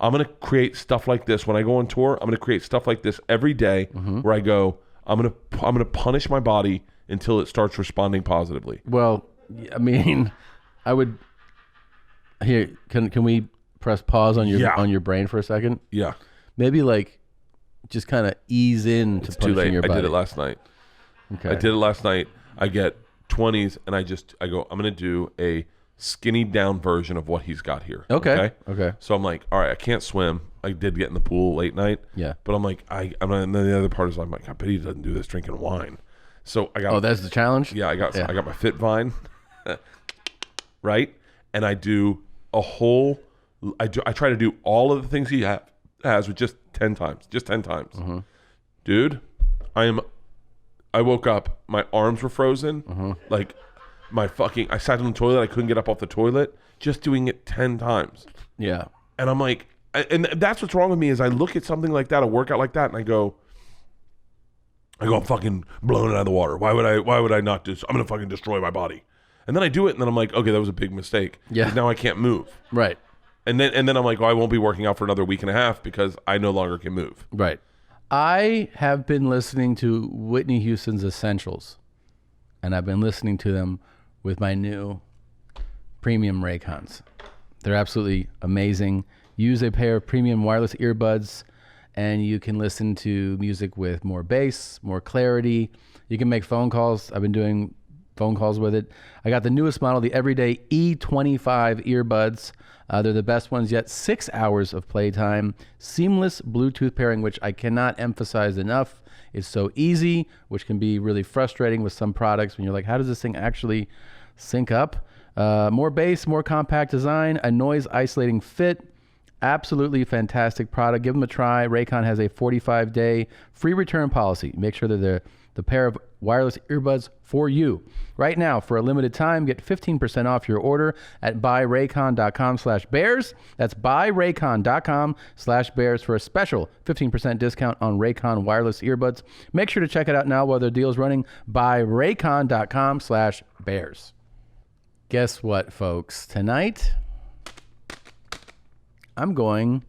I'm gonna create stuff like this when I go on tour. I'm gonna create stuff like this every day where I go. I'm gonna punish my body until it starts responding positively. Well, I mean, I would. Here, can we press pause on your brain for a second? Yeah. Maybe like just kind of ease into It's too punishing late. your body. I did it last night. Okay. I did it last night. I get 20s and I go, I'm going to do a skinny down version of what he's got here. Okay. So I'm like, all right, I can't swim. I did get in the pool late night. Yeah. But I'm like, and then the other part is I'm like, I bet he doesn't do this drinking wine. So I got. Oh, that's the challenge. Yeah, I got my Fit Vine, right? And I do a whole. I try to do all of the things he has with just 10 times. Mm-hmm. Dude, I woke up, my arms were frozen. Mm-hmm. Like I sat on the toilet, I couldn't get up off the toilet, just doing it 10 times. Yeah. And I'm like, and that's what's wrong with me is I look at something like that, a workout like that, and I go, I'm fucking blowing it out of the water. Why would I not do this? I'm going to fucking destroy my body. And then I do it, and then I'm like, okay, that was a big mistake. Yeah. 'Cause now I can't move. Right. And then I'm like, I won't be working out for another week and a half because I no longer can move. Right. I have been listening to Whitney Houston's Essentials, and I've been listening to them with my new premium Raycons. They're absolutely amazing. Use a pair of premium wireless earbuds, and you can listen to music with more bass, more clarity. You can make phone calls. I've been doing phone calls with it. I got the newest model, the Everyday E25 earbuds. They're the best ones yet. 6 hours of playtime, seamless Bluetooth pairing, which I cannot emphasize enough. It's so easy, which can be really frustrating with some products when you're like, how does this thing actually sync up? More bass, more compact design, a noise isolating fit. Absolutely fantastic product. Give them a try. Raycon has a 45-day free return policy. Make sure that they're the pair of wireless earbuds for you. Right now, for a limited time, get 15% off your order at buyraycon.com/bears. That's buyraycon.com/bears for a special 15% discount on Raycon wireless earbuds. Make sure to check it out now while their deal is running. Buyraycon.com/bears. Guess what, folks? Tonight, I'm going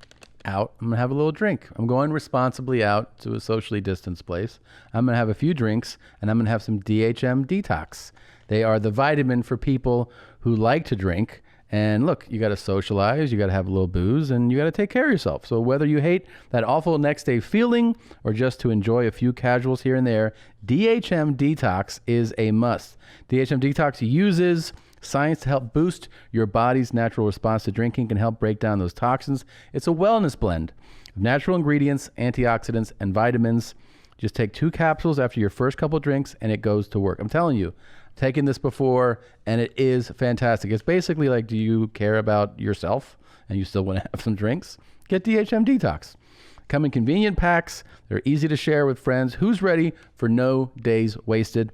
out. I'm going to have a little drink. I'm going responsibly out to a socially distanced place. I'm going to have a few drinks, and I'm going to have some DHM Detox. They are the vitamin for people who like to drink. And look, you got to socialize, you got to have a little booze, and you got to take care of yourself. So whether you hate that awful next day feeling or just to enjoy a few casuals here and there, DHM Detox is a must. DHM Detox uses science to help boost your body's natural response to drinking, can help break down those toxins. It's a wellness blend of natural ingredients, antioxidants, and vitamins. Just take 2 capsules after your first couple drinks, and it goes to work. I'm telling you, I've taken this before, and it is fantastic. It's basically like, do you care about yourself and you still want to have some drinks? Get DHM Detox. Come in convenient packs. They're easy to share with friends. Who's ready for no days wasted?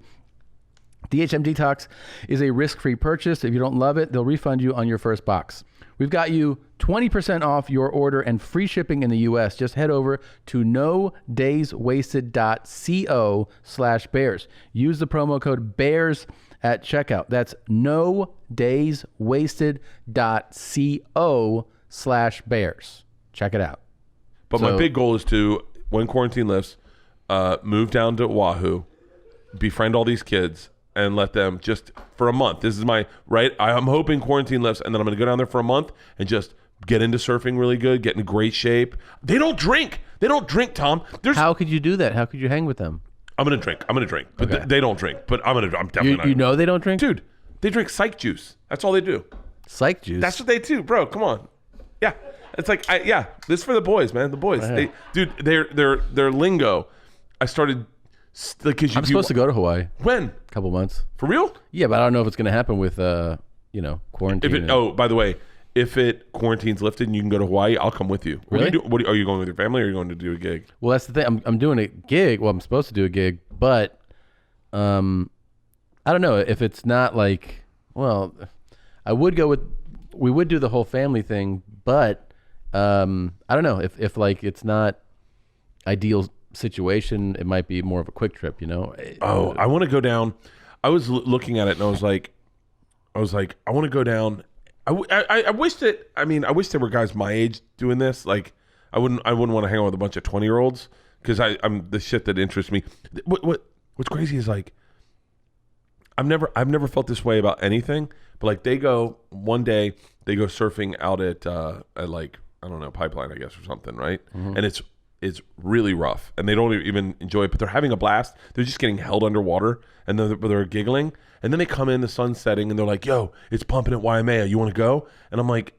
DHM Detox is a risk-free purchase. If you don't love it, they'll refund you on your first box. We've got you 20% off your order and free shipping in the U.S. Just head over to nodayswasted.co/bears. Use the promo code BEARS at checkout. That's nodayswasted.co/bears. Check it out. But my big goal is to, when quarantine lifts, move down to Oahu, befriend all these kids, and let them just for a month. This is my right. I'm hoping quarantine lifts, and then I'm going to go down there for a month and just get into surfing really good, get in great shape. They don't drink. Tom. How could you do that? How could you hang with them? I'm going to drink. But Okay. they don't drink. But I'm definitely not. You know they don't drink? Dude, they drink psych juice. That's all they do. Psych juice? That's what they do, bro. Come on. Yeah. It's like, this is for the boys, man. The boys. Yeah. Their lingo. I started... I'm supposed to go to Hawaii. When? A couple months. For real? Yeah, but I don't know if it's going to happen with, quarantine. By the way, if quarantine's lifted and you can go to Hawaii, I'll come with you. Really? Are you going with your family or are you going to do a gig? Well, that's the thing. I'm doing a gig. Well, I'm supposed to do a gig, but I don't know if it's not like. Well, we would do the whole family thing, but I don't know if it's not ideal situation. It might be more of a quick trip, I want to go down. I was looking at it and I was like, I want to go down. I wish that. I mean, I wish there were guys my age doing this. Like, I wouldn't want to hang out with a bunch of 20-year-olds because I'm the shit that interests me. What's crazy is like, I've never felt this way about anything. But like, they go surfing out at like, I don't know, Pipeline, I guess, or something, right? Mm-hmm. And it's is really rough, and they don't even enjoy it, but they're having a blast. They're just getting held underwater, and they're giggling. And then they come in, the sun's setting, and they're like, yo, it's pumping at Waimea. You want to go? And I'm like,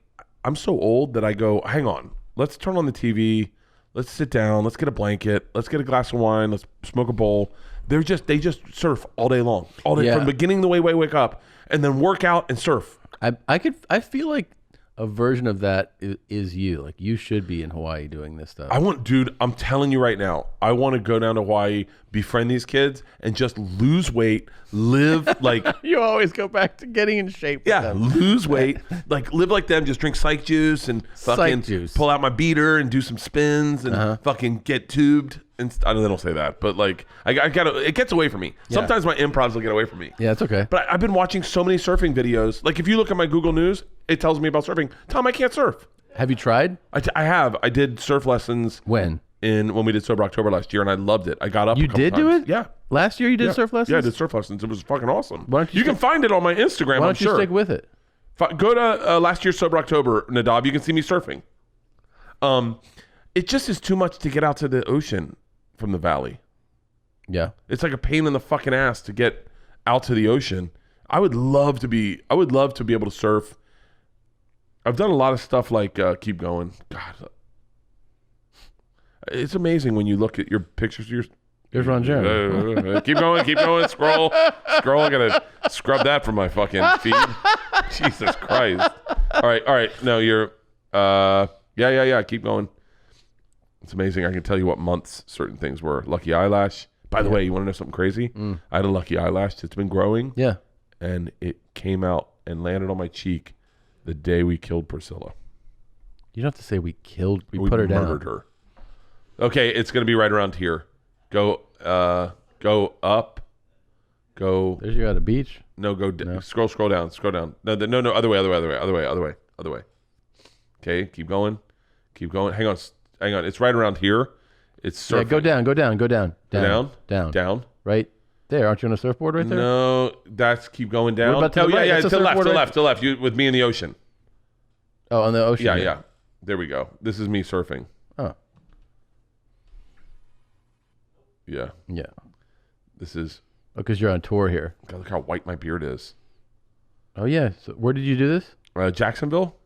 I'm so old that I go, hang on. Let's turn on the TV. Let's sit down. Let's get a blanket. Let's get a glass of wine. Let's smoke a bowl. They just surf all day long. All day, from beginning the way we wake up, and then work out and surf. I feel like a version of that is you. Like, you should be in Hawaii doing this stuff. Dude, I'm telling you right now, I want to go down to Hawaii, befriend these kids, and just lose weight, live like... You always go back to getting in shape with them. Lose weight, like live like them, just drink psych juice and fucking pull out my beater and do some spins and fucking get tubed. And I don't say that, but like I gotta, it gets away from me. Sometimes my improvs will get away from me. Yeah, it's okay. But I've been watching so many surfing videos. Like if you look at my Google News, it tells me about surfing. Tom, I can't surf. Have you tried? I have. I did surf lessons. When we did Sober October last year, and I loved it. I got up. You did do it? Yeah. Last year you did surf lessons? Yeah, I did surf lessons. It was fucking awesome. Why don't you can find it on my Instagram. Why don't you stick with it? Go to last year's Sober October, Nadav. You can see me surfing. It just is too much to get out to the ocean from the valley. Yeah. It's like a pain in the fucking ass to get out to the ocean. I would love to be able to surf. I've done a lot of stuff like keep going. God. It's amazing when you look at your pictures of your... Here's Ron Jeremy. Keep going, scroll. I gotta scrub that from my fucking feed. Jesus Christ. All right. No, you're keep going. It's amazing. I can tell you what months certain things were. Lucky eyelash. By the way, you want to know something crazy? I had a lucky eyelash. It's been growing. Yeah. And it came out and landed on my cheek the day we killed Priscilla. You don't have to say we put her down. We murdered her. Okay, it's going to be right around here. Go up. Go. There's you at a beach? No, scroll down. No, other way. Okay, keep going. Hang on. It's right around here. It's surfing. Yeah, go down. Down. Right there. Aren't you on a surfboard right there? No, keep going down. What about to the right? Yeah, to left. You with me in the ocean. Oh, on the ocean. Yeah. There we go. This is me surfing. Oh. Yeah. Yeah. This is... Oh, because you're on tour here. God, look how white my beard is. Oh, yeah. So where did you do this? Jacksonville.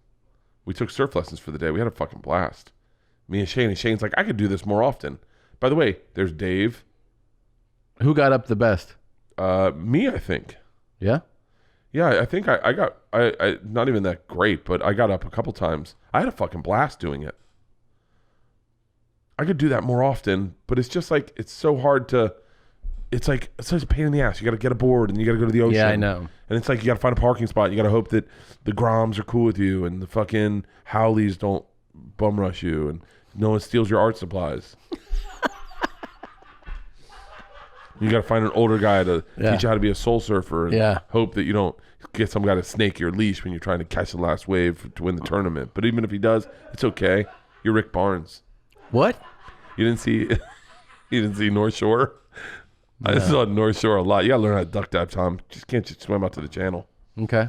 We took surf lessons for the day. We had a fucking blast. Me and Shane. And Shane's like, I could do this more often. By the way, there's Dave. Who got up the best? Me, I think. Yeah? Yeah, I think I got... I not even that great, but I got up a couple times. I had a fucking blast doing it. I could do that more often, but it's just like, it's so hard to, it's like, it's such a pain in the ass. You got to get aboard and you got to go to the ocean. Yeah, I know. And it's like, you got to find a parking spot. You got to hope that the Groms are cool with you and the fucking Howleys don't bum rush you and no one steals your art supplies. You got to find an older guy to teach you how to be a soul surfer and hope that you don't get some guy to snake your leash when you're trying to catch the last wave to win the tournament. But even if he does, it's okay. You're Rick Barnes. What? You didn't see North Shore? No. I saw North Shore a lot. You gotta learn how to duck dive, Tom. Can't just swim out to the channel. Okay.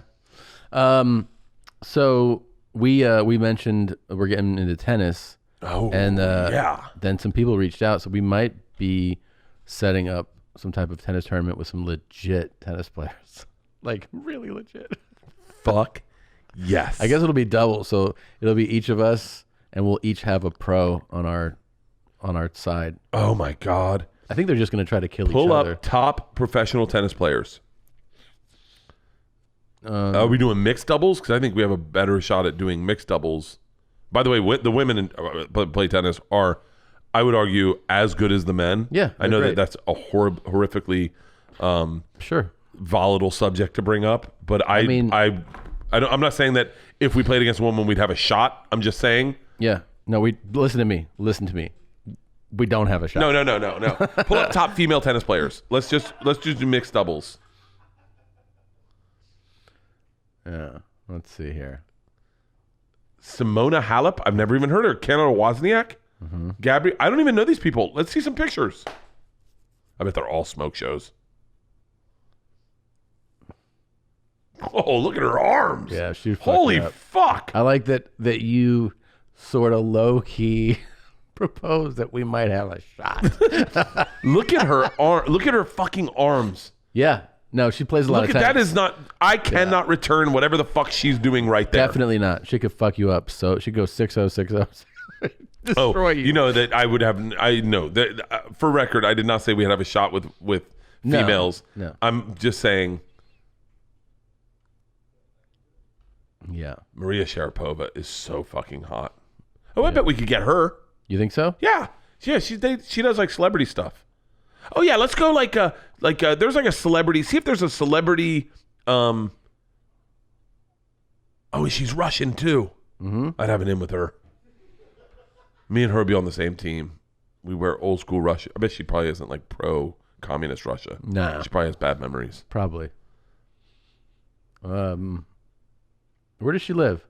So we mentioned we're getting into tennis. Oh, and yeah. Then some people reached out, so we might be setting up some type of tennis tournament with some legit tennis players, like really legit. Fuck yes. I guess it'll be double, so it'll be each of us. And we'll each have a pro on our side. Oh my God! I think they're just going to try to kill each other. Pull up top professional tennis players. Are we doing mixed doubles? Because I think we have a better shot at doing mixed doubles. By the way, the women play tennis are, I would argue, as good as the men. Yeah, I know that's a horrifically volatile subject to bring up, but I'm not saying that if we played against a woman we'd have a shot. I'm just saying. Yeah. No, listen to me. We don't have a shot. No. Pull up top female tennis players. Let's just do mixed doubles. Yeah. Let's see here. Simona Halep. I've never even heard of her. Canada Wozniak. Mm-hmm. Gabby. I don't even know these people. Let's see some pictures. I bet they're all smoke shows. Oh, look at her arms. Yeah, she's holy fuck. I like that you sort of low key propose that we might have a shot. Look at her arm. Look at her fucking arms. Yeah. No, she plays a lot Look of at tennis. that is not. I cannot return whatever the fuck she's doing right there. Definitely not. She could fuck you up. So she goes 6-0, 6-0. Oh, Destroy you. you know that I would have. I know that for record, I did not say we'd have a shot with females. No. I'm just saying. Yeah. Maria Sharapova is so fucking hot. Oh, I bet we could get her. You think so? Yeah, she does like celebrity stuff. Oh yeah, let's go there's like a celebrity. See if there's a celebrity. Oh, she's Russian too. Mm-hmm. I'd have an in with her. Me and her would be on the same team. We wear old school Russia. I bet she probably isn't like pro communist Russia. No. She probably has bad memories. Probably. Where does she live?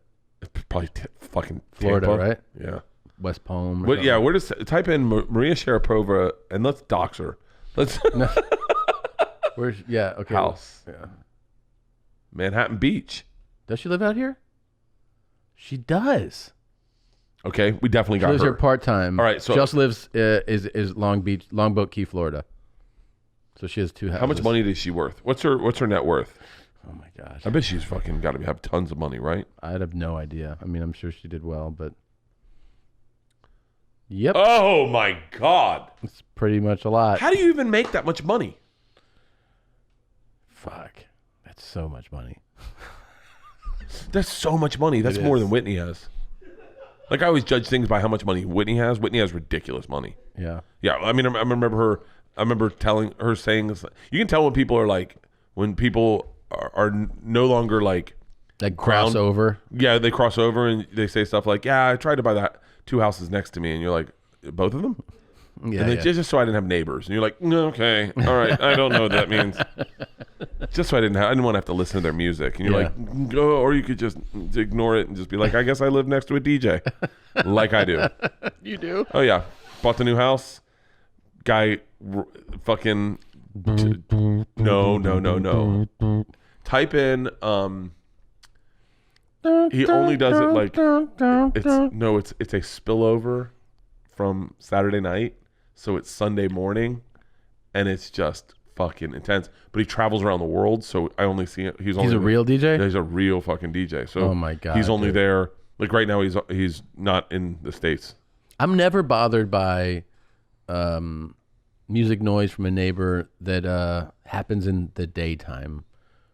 Probably fucking Florida, Tampa. right? Yeah. West Palm. But yeah, where does type in Maria Sharapova and let's dox her. Let's Where's okay. house. Yeah. Manhattan Beach. Does she live out here? She does. Okay, we definitely She got lives her. here part time. All right, so she also lives is Longboat Key, Florida. So she has 2 houses. How much money is she worth? What's her net worth? Oh my gosh. I bet she's fucking got to have tons of money, right? I'd have no idea. I mean, I'm sure she did well, but yep, Oh my god! it's pretty much a lot. How do you even make that much money? Fuck, that's so much money. That's so much money. That's It more is. than Whitney has. Like I always judge things by how much money Whitney has. Whitney has ridiculous money. Yeah. Yeah, I mean, I remember her. I remember telling her saying, "You can tell when people are like, when people are no longer like Cross over. Yeah, they cross over and they say stuff like, "Yeah, I tried to buy that 2 houses next to me," and you're like, "Both of them?" Yeah. And just so I didn't have neighbors, and you're like, "No, okay, all right, I don't know what that means." Just so I didn't want to have to listen to their music, and you're like, "Go," or you could just ignore it and just be like, "I guess I live next to a DJ," like I do. You do? Oh yeah, bought the new house. Guy, fucking no. Type in. He only does it like it's a spillover from Saturday night, so it's Sunday morning, and it's just fucking intense. But he travels around the world, so I only see it. He's a real DJ? Yeah, he's a real fucking DJ. So Oh my God, he's only dude. there. Like right now, he's not in the States. I'm never bothered by music noise from a neighbor that happens in the daytime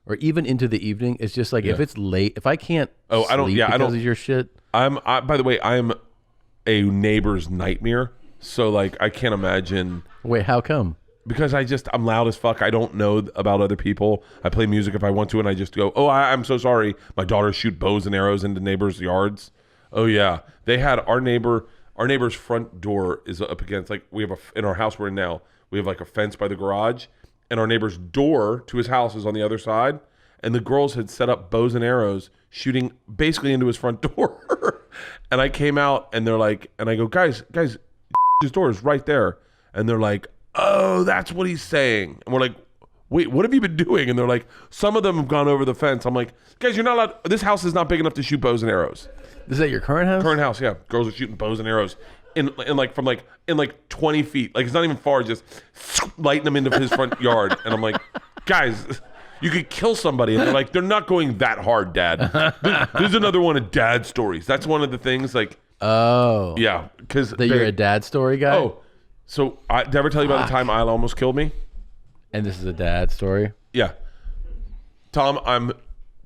or even into the evening. It's just like if it's late, if I can't sleep because of your shit. By the way, I'm a neighbor's nightmare. So like I can't imagine. Wait, how come? Because I'm loud as fuck. I don't know about other people. I play music if I want to, and I just go, "Oh, I'm so sorry. My daughters shoot bows and arrows into neighbors' yards." Oh yeah, they had our neighbor's front door is up against, like, we have in our house we're in now, we have like a fence by the garage, and our neighbor's door to his house is on the other side, and the girls had set up bows and arrows shooting basically into his front door. And I came out and they're like, and I go, guys, his door is right there. And they're like, "Oh, that's what he's saying." And we're like, "Wait, what have you been doing?" And they're like, "Some of them have gone over the fence." I'm like, "Guys, you're not allowed. This house is not big enough to shoot bows and arrows." Is that your current house? Current house, yeah. Girls are shooting bows and arrows in 20 feet. Like it's not even far, just lighting them into his front yard. And I'm like, "Guys, you could kill somebody." And they're like, "They're not going that hard, Dad." There's another one of Dad stories. That's one of the things, like, Oh. yeah, because You're a dad story guy? Oh, so did I ever tell you about the time Isla almost killed me? And this is a dad story? Yeah. Tom, I'm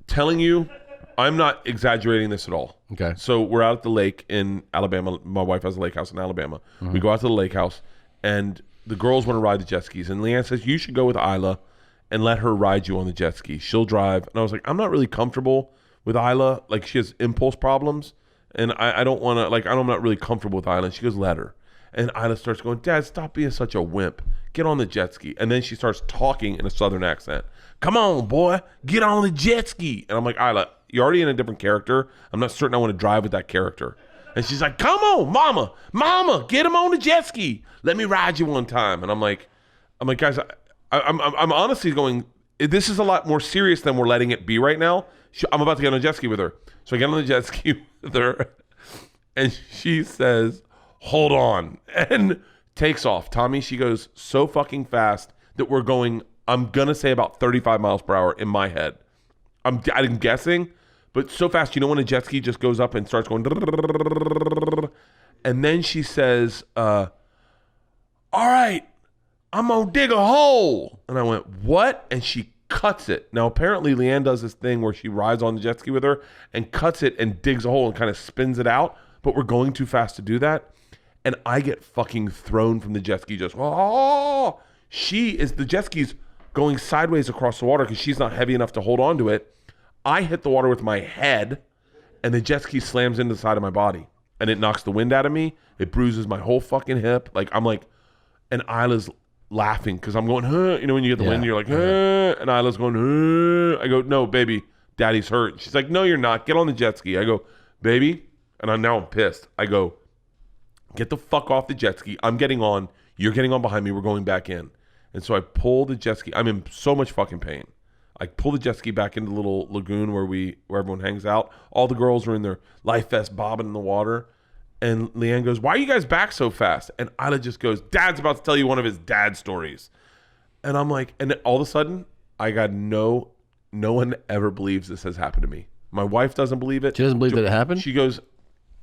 telling you, I'm not exaggerating this at all. Okay. So we're out at the lake in Alabama. My wife has a lake house in Alabama. Mm-hmm. We go out to the lake house, and the girls want to ride the jet skis. And Leanne says, "You should go with Isla and let her ride you on the jet ski. She'll drive." And I was like, I'm not really comfortable with Isla. Like, she has impulse problems. And I don't want to, like, I'm not really comfortable with Isla. And she goes, "Let her." And Isla starts going, "Dad, stop being such a wimp. Get on the jet ski." And then she starts talking in a southern accent. "Come on, boy, get on the jet ski." And I'm like, "Isla, you're already in a different character. I'm not certain I want to drive with that character." And she's like, "Come on, mama, get him on the jet ski. Let me ride you one time." And I'm like, "Guys, I'm honestly going, this is a lot more serious than we're letting it be right now." I'm about to get on a jet ski with her. So I get on the jet ski with her, and she says, hold on, and takes off. Tommy, she goes so fucking fast that we're going, I'm going to say about 35 miles per hour in my head. I'm guessing, but so fast. You know when a jet ski just goes up and starts going, and then she says, all right, I'm going to dig a hole. And I went, what? And she cuts it. Now, apparently, Leanne does this thing where she rides on the jet ski with her and cuts it and digs a hole and kind of spins it out. But we're going too fast to do that. And I get fucking thrown from the jet ski just, oh. The jet ski's going sideways across the water because she's not heavy enough to hold on to it. I hit the water with my head, and the jet ski slams into the side of my body. And it knocks the wind out of me. It bruises my whole fucking hip. Like, I'm like, and Isla's laughing because I'm going, huh. You know, when you get the wind, you're like, huh. And Isla's going, huh. I go, no, baby, daddy's hurt. She's like, no, you're not. Get on the jet ski. I go, baby. And I'm pissed. I go, get the fuck off the jet ski. I'm getting on. You're getting on behind me. We're going back in. And so I pull the jet ski. I'm in so much fucking pain. I pull the jet ski back into the little lagoon where everyone hangs out. All the girls are in their life vest bobbing in the water. And Leanne goes, why are you guys back so fast? And Isla just goes, Dad's about to tell you one of his dad stories. And I'm like, and then all of a sudden, I got no one ever believes this has happened to me. My wife doesn't believe it. She doesn't believe that it happened? She goes,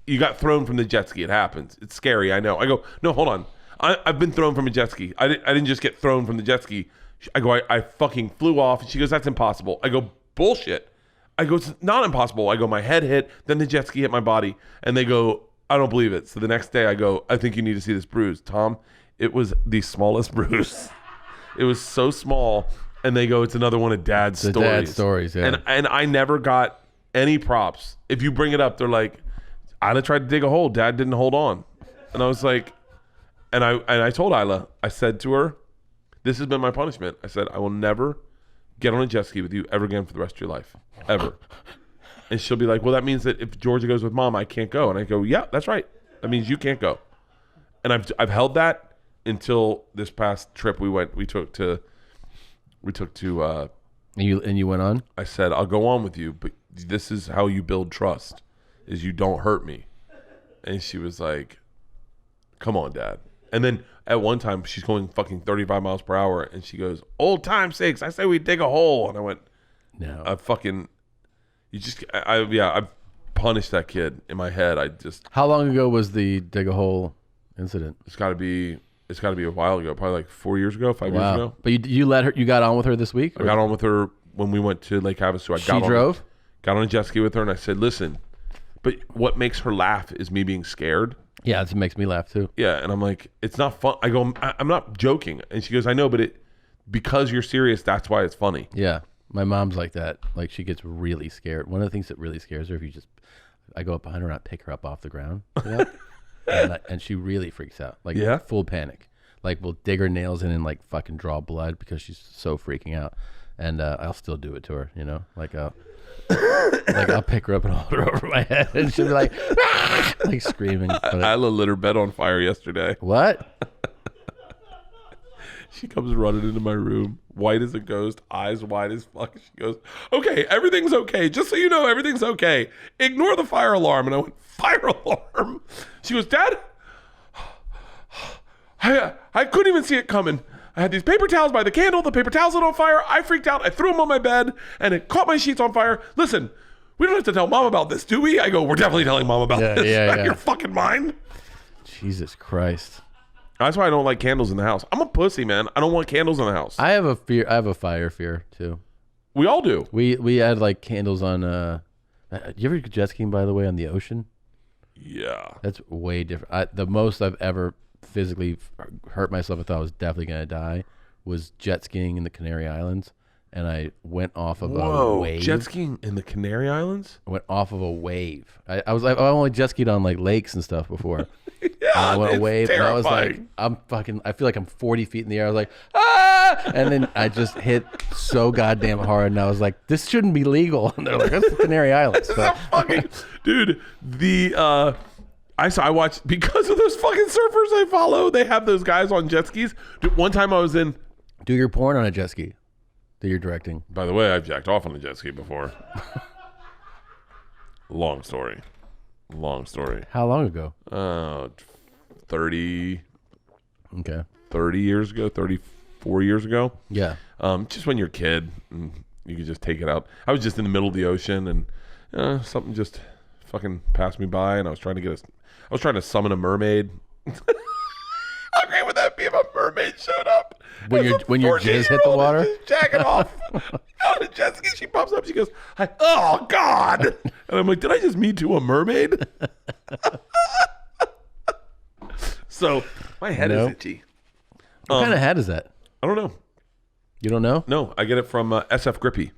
you got thrown from the jet ski. It happens. It's scary. I know. I go, no, hold on. I've been thrown from a jet ski. I didn't just get thrown from the jet ski. I go, I fucking flew off. And she goes, that's impossible. I go, bullshit. I go, it's not impossible. I go, my head hit, then the jet ski hit my body. And they go, I don't believe it. So the next day I go, I think you need to see this bruise. Tom, it was the smallest bruise. It was so small. And they go, it's another one of Dad's stories. Dad stories, yeah. And I never got any props. If you bring it up, they're like, Isla tried to dig a hole. Dad didn't hold on. And I was like, and I told Isla, I said to her, this has been my punishment. I said, I will never get on a jet ski with you ever again for the rest of your life. Ever. And she'll be like, well, that means that if Georgia goes with Mom, I can't go. And I go, yeah, that's right. That means you can't go. And I've held that until this past trip we took to and you went on? I said, I'll go on with you, but this is how you build trust, is you don't hurt me. And she was like, come on, Dad. And then at one time she's going fucking 35 miles per hour and she goes, old time's sakes, I say we dig a hole. And I went, no, I punished that kid in my head. How long ago was the dig a hole incident? It's gotta be a while ago, probably like 4 years ago, 5 years ago. But you got on with her this week? I got on with her when we went to Lake Havasu. She drove? Got on a jet ski with her and I said, listen, but what makes her laugh is me being scared. Yeah, it makes me laugh too. Yeah, and I'm like, it's not fun. I go, I'm not joking. And she goes, I know, but because you're serious, that's why it's funny. Yeah, my mom's like that. Like she gets really scared. One of the things that really scares her, I go up behind her and I pick her up off the ground, you know? and she really freaks out, like full panic. Like we'll dig her nails in and like fucking draw blood because she's so freaking out. And I'll still do it to her, you know, like I'll pick her up and hold her over my head, and she'll be like, ah! Like screaming. Isla lit her bed on fire yesterday. What? She comes running into my room, white as a ghost, eyes wide as fuck. She goes, okay, everything's okay. Just so you know, everything's okay. Ignore the fire alarm. And I went, fire alarm? She goes, Dad, I couldn't even see it coming. I had these paper towels by the candle. The paper towels lit on fire. I freaked out. I threw them on my bed, and it caught my sheets on fire. Listen, we don't have to tell Mom about this, do we? I go, we're definitely telling Mom about this. Yeah. Your fucking mind? Jesus Christ. That's why I don't like candles in the house. I'm a pussy, man. I don't want candles in the house. I have a fear. I have a fire fear too. We all do. We had like candles on. You ever jet skiing, by the way, on the ocean? Yeah. That's way different. The most I've ever physically hurt myself and thought I was definitely going to die was jet skiing in the Canary Islands. And I went off of a wave. Jet skiing in the Canary Islands? I went off of a wave. I only jet skied on like lakes and stuff before. Yeah, I went a wave terrifying. And I was like, I feel like I'm 40 feet in the air. I was like, ah! And then I just hit so goddamn hard. And I was like, this shouldn't be legal. And they're like, that's the Canary Islands. So. Dude, I watched, because of those fucking surfers I follow, they have those guys on jet skis. Dude, one time I was in. Do your porn on a jet ski that you're directing. By the way, I've jacked off on a jet ski before. Long story. How long ago? 30 Okay. 30 years ago, 34 years ago. Yeah. Just when you're a kid, and you could just take it out. I was just in the middle of the ocean, and something just fucking passed me by, and I was trying to summon a mermaid. How great would that be if a mermaid showed up? When your jizz hit the water? Just jacking off. On a jet ski, she pops up. She goes, "Hi, oh God!" And I'm like, "Did I just meet to a mermaid?" So my head is itchy. What kind of hat is that? I don't know. You don't know? No, I get it from SF Grippy.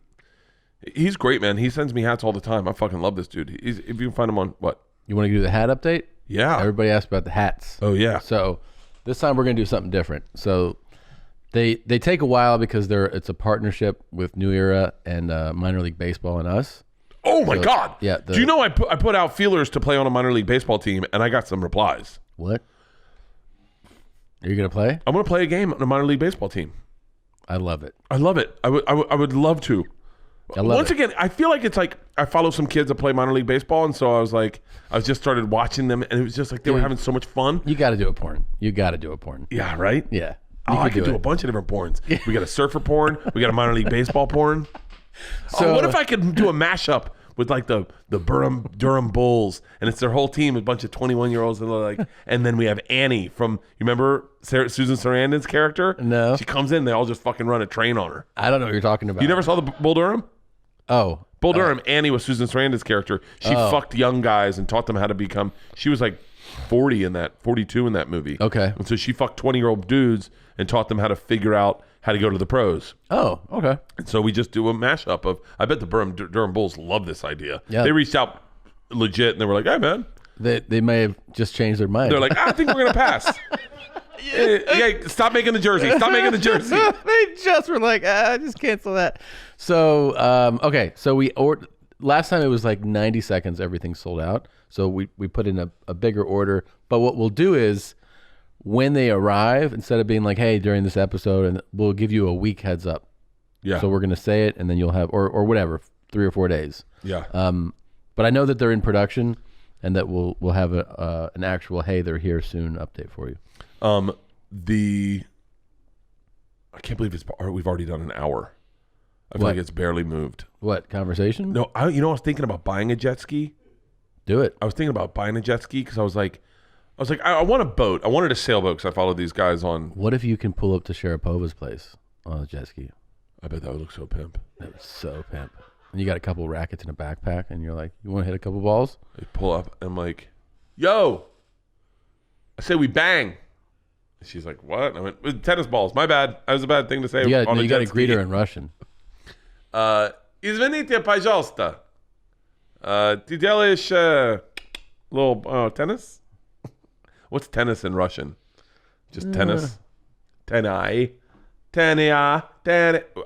He's great, man. He sends me hats all the time. I fucking love this dude. If you can find him on what? You want to do the hat update? Yeah. Everybody asked about the hats. Oh yeah. So this time we're going to do something different. So they take a while because it's a partnership with New Era and Minor League Baseball and us. Oh my God. Yeah. Do you know I put out feelers to play on a minor league baseball team, and I got some replies. What? Are you going to play? I'm going to play a game on a minor league baseball team. I love it. I love it. I would love to. Once it. again, I feel like it's like I follow some kids that play minor league baseball, and so I just started watching them, and it was just like they were having so much fun. You got to do a porn. Yeah, right? Yeah. I could do a bunch of different porns. We got a surfer porn. We got a minor league baseball porn. So What if I could do a mashup with like the Durham Bulls, and it's their whole team, a bunch of 21-year-olds, and they're like, and then we have Annie from, you remember Susan Sarandon's character? No. She comes in, they all just fucking run a train on her. I don't know what you're talking about. You never saw the Bull Durham? Oh. Bull Durham, Annie was Susan Sarandon's character. She fucked young guys and taught them how to become, she was like 42 in that movie. Okay. And so she fucked 20-year-old dudes and taught them how to figure out how to go to the pros. Oh, okay. And so we just do a mashup of, I bet the Durham Bulls love this idea. Yeah. They reached out legit and they were like, "Hey man." They may have just changed their mind. They're like, "I think we're going to pass." Yeah, stop making the jersey. Stop making the jersey. They just were like, just cancel that. So, okay. So last time it was like 90 seconds, everything sold out. So we put in a bigger order. But what we'll do is when they arrive, instead of being like, "Hey, during this episode," and we'll give you a week heads up. Yeah. So we're going to say it and then you'll have, or whatever, 3 or 4 days. Yeah. But I know that they're in production and that we'll have an actual, "Hey, they're here soon" update for you. I can't believe we've already done an hour. I feel like it's barely moved. What, conversation? No, I was thinking about buying a jet ski. Do it. I was thinking about buying a jet ski because I was like, I want a boat. I wanted a sailboat because I followed these guys on. What if you can pull up to Sharapova's place on a jet ski? I bet that would look so pimp. That was so pimp. And you got a couple rackets in a backpack, and you're like, "You want to hit a couple balls?" They pull up, and I'm like, "Yo!" I say we bang. And she's like, "What?" And I went, "With tennis balls. My bad. That was a bad thing to say." You on a got to jet greet ski. her in Russian. Извините, пожалуйста. Ты делаешь little tennis? What's tennis in Russian? Just tennis. Tenai. Tenia.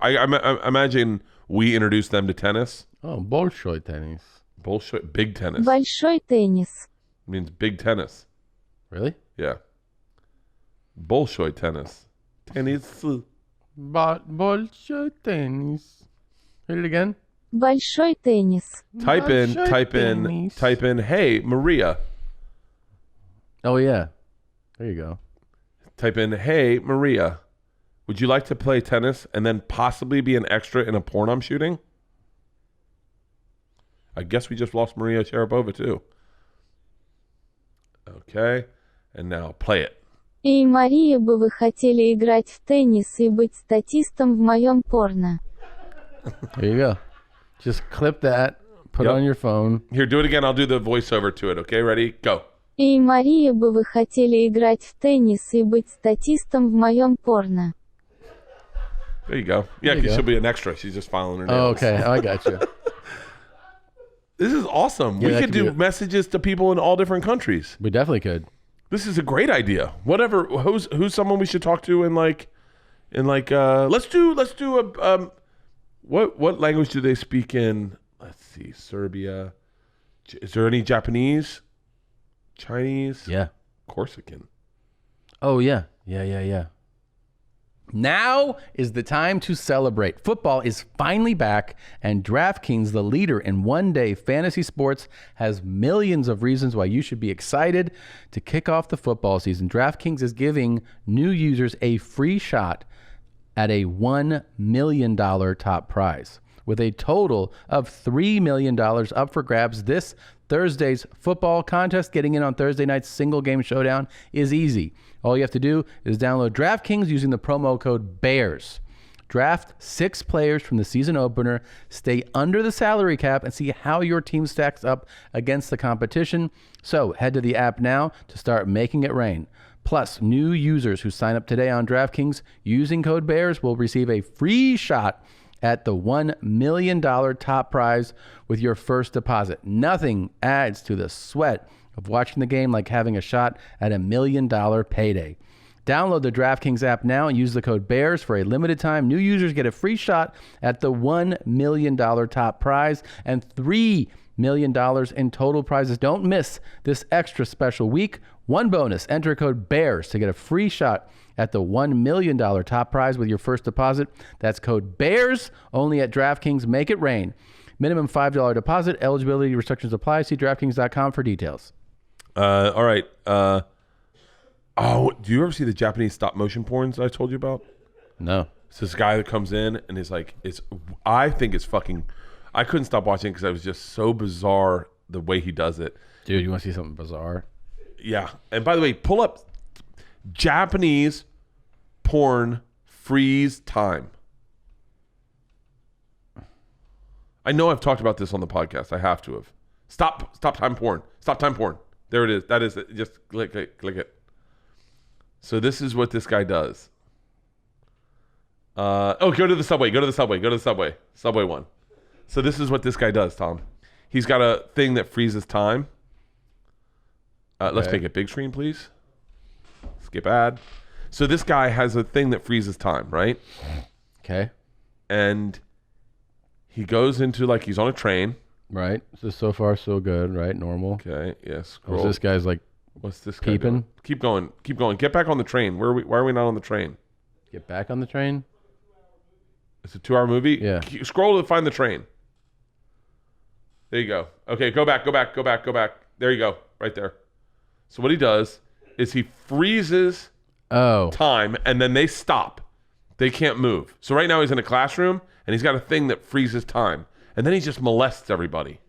I imagine we introduced them to tennis. Oh, bolshoi tennis. Bullshit. Big tennis. Большой теннис. Means big tennis. Really? Yeah. Bolshoi tennis. Tennis. Bolshoi tennis. Hit it again. Большой теннис. Type in, "Hey, Maria." Oh, yeah. There you go. Type in, "Hey, Maria, would you like to play tennis and then possibly be an extra in a porn I'm shooting?" I guess we just lost Maria Sharapova too. Okay. And now play it. И Мария бы вы хотели играть в теннис и быть статистом в моем порно. There you go. Just clip that, put it on your phone. Here, do it again. I'll do the voiceover to it. Okay, ready? Go. И Мария бы вы хотели играть в теннис и быть статистом в моем порно. There you go. Yeah, because she'll be an extra. She's just filing her nails. Oh, okay. I got you. This is awesome. Yeah, we that could could do be messages to people in all different countries. We definitely could. This is a great idea. Whatever. Who's someone we should talk to in let's do a what language do they speak in? Let's see, Serbia. Is there any Japanese? Chinese? Yeah. Corsican. Oh, yeah. Yeah. Now is the time to celebrate. Football is finally back, and DraftKings, the leader in one-day fantasy sports, has millions of reasons why you should be excited to kick off the football season. DraftKings is giving new users a free shot at a $1 million top prize, with a total of $3 million up for grabs. This Thursday's football contest, getting in on Thursday night's single game showdown, is easy. All you have to do is download DraftKings using the promo code BEARS. Draft 6 players from the season opener, stay under the salary cap, and see how your team stacks up against the competition. So head to the app now to start making it rain. Plus, new users who sign up today on DraftKings using code BEARS will receive a free shot at the $1 million top prize with your first deposit. Nothing adds to the sweat of watching the game like having a shot at $1 million payday. Download the DraftKings app now and use the code BEARS for a limited time. New users get a free shot at the $1 million top prize and $3 million in total prizes. Don't miss this extra special week. One bonus, enter code BEARS to get a free shot at the $1 million top prize with your first deposit. That's code BEARS, only at DraftKings. Make it rain. Minimum $5 deposit. Eligibility restrictions apply. See DraftKings.com for details. All right. Do you ever see the Japanese stop motion porns I told you about? No. It's this guy that comes in and is like, I think it's fucking, I couldn't stop watching because it was just so bizarre the way he does it. Dude, you want to see something bizarre? Yeah. And by the way, pull up Japanese porn freeze time. I know I've talked about this on the podcast. I have to have. Stop time porn. Stop time porn. There it is. That is it. Just click it. So this is what this guy does. Go to the subway. Go to the subway. Subway one. So this is what this guy does, Tom. He's got a thing that freezes time. Let's make it big screen, please. Skip ad. So this guy has a thing that freezes time, right? Okay. And he goes into, like, he's on a train. Right. So far, so good, right? Normal. Okay, yeah, scroll. This guy's like, what's this guy peeping? doing? Keep going. Get back on the train. Why are we not on the train? Get back on the train? It's a 2-hour movie? Yeah. Scroll to find the train. There you go. Okay, go back. There you go. Right there. So what he does is he freezes time, and then they stop. They can't move. So right now he's in a classroom, and he's got a thing that freezes time. And then he just molests everybody.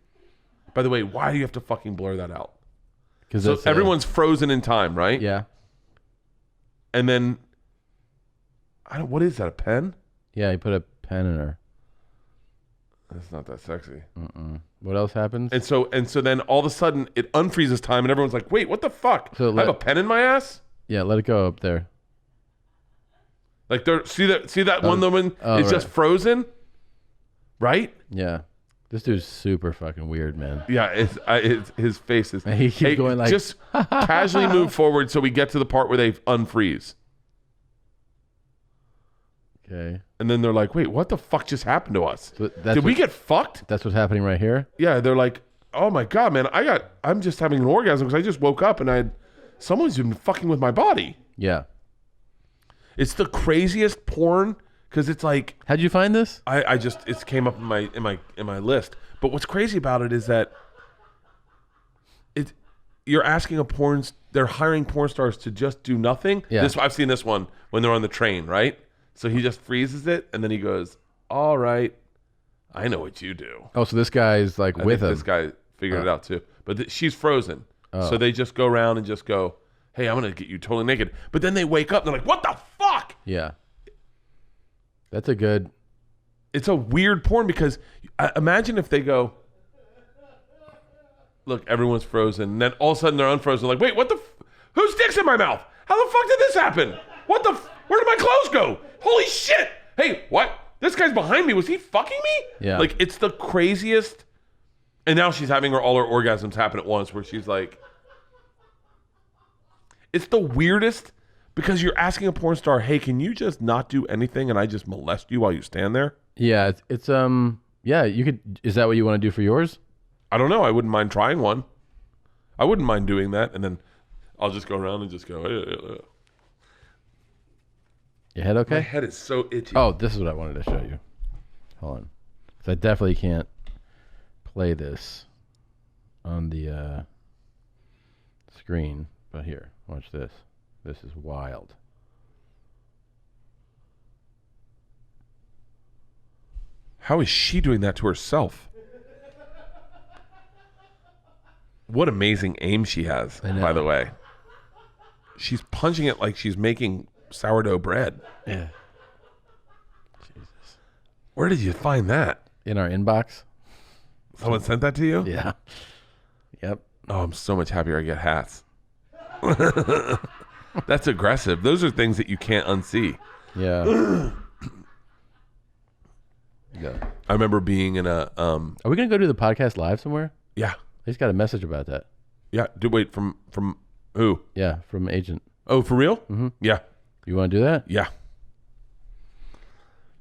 By the way, why do you have to fucking blur that out? So everyone's frozen in time, right? Yeah. And then, what is that, a pen? Yeah, he put a pen in her. That's not that sexy. What else happens? And so then all of a sudden it unfreezes time, and everyone's like, wait, what the fuck? I have a pen in my ass? Yeah, let it go up there. Like, see that one woman is just frozen? Right? Yeah. This dude's super fucking weird, man. Yeah, it's his face is. He keeps going like, just casually move forward so we get to the part where they unfreeze. Okay. And then they're like, wait, what the fuck just happened to us? So Did we get fucked? That's what's happening right here? Yeah, they're like, oh my God, man, I'm just having an orgasm because I just woke up and someone's been fucking with my body. Yeah. It's the craziest porn. Because it's like, how'd you find this? It came up in my list. But what's crazy about it is that you're asking they're hiring porn stars to just do nothing. Yeah. I've seen this one when they're on the train, right? So he just freezes it and then he goes, all right, I know what you do. Oh, so this guy's like with him. This guy figured it out too. But she's frozen. So they just go around and just go, hey, I'm going to get you totally naked. But then they wake up and they're like, what the fuck? Yeah. It's a weird porn because imagine if they go, look, everyone's frozen. And then all of a sudden they're unfrozen. Like, wait, whose dick's in my mouth? How the fuck did this happen? Where did my clothes go? Holy shit. Hey, what? This guy's behind me. Was he fucking me? Yeah. Like, it's the craziest. And now she's having all her orgasms happen at once where she's like, it's the weirdest. Because you're asking a porn star, hey, can you just not do anything and I just molest you while you stand there? Yeah, it's yeah, you could. Is that what you want to do for yours? I don't know. I wouldn't mind trying one. I wouldn't mind doing that, and then I'll just go around and just go. Your head okay? My head is so itchy. Oh, this is what I wanted to show you. Hold on. 'Cause I definitely can't play this on the screen. But here, watch this. This is wild. How is she doing that to herself? What amazing aim she has, I know. by the way. She's punching it like she's making sourdough bread. Yeah. Jesus. Where did you find that? In our inbox? Someone sent that to you? Yeah. Yep. Oh, I'm so much happier I get hats. That's aggressive. Those are things that you can't unsee. Yeah. Yeah. I remember being in a Are we gonna go do the podcast live somewhere? yeah. I just got a message about that. Yeah. Wait, from who? Yeah, from Agent. Oh, for real? Mm-hmm. Yeah. You want to do that? Yeah.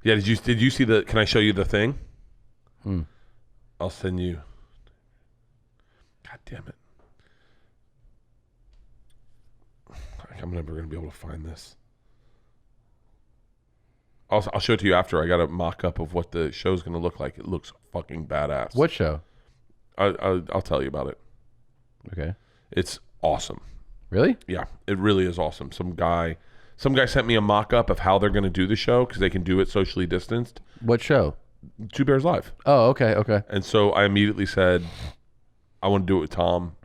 Yeah, did you see the can I show you the thing? I'll send you. God damn it. I'm never going to be able to find this. I'll show it to you after. I got a mock-up of what the show's going to look like. It looks fucking badass. What show? I'll tell you about it. Okay. It's awesome. Really? Yeah, it really is awesome. Some guy sent me a mock-up of how they're going to do the show because they can do it socially distanced. What show? Two Bears Live. Oh, okay, okay. And so I immediately said, I want to do it with Tom.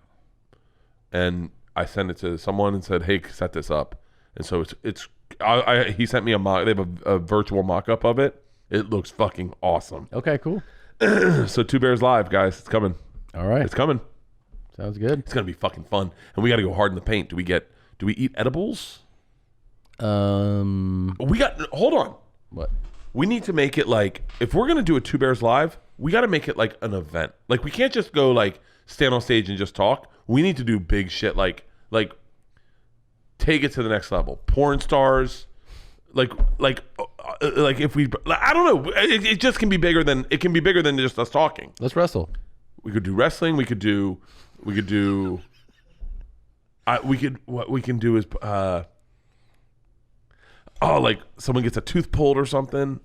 And I sent it to someone and said, hey, set this up. And so he sent me they have a virtual mock-up of it. It looks fucking awesome. Okay, cool. So Two Bears Live, guys. It's coming. All right. It's coming. Sounds good. It's going to be fucking fun. And we got to go hard in the paint. Do we eat edibles? Hold on. What? We need to make it like, if we're going to do a Two Bears Live, we got to make it like an event. Like, we can't just go like stand on stage and just talk. We need to do big shit. Like take it to the next level. Porn stars. Like if we, I don't know. It just can be bigger than just us talking. Let's wrestle. We could do wrestling. What we can do is, like someone gets a tooth pulled or something.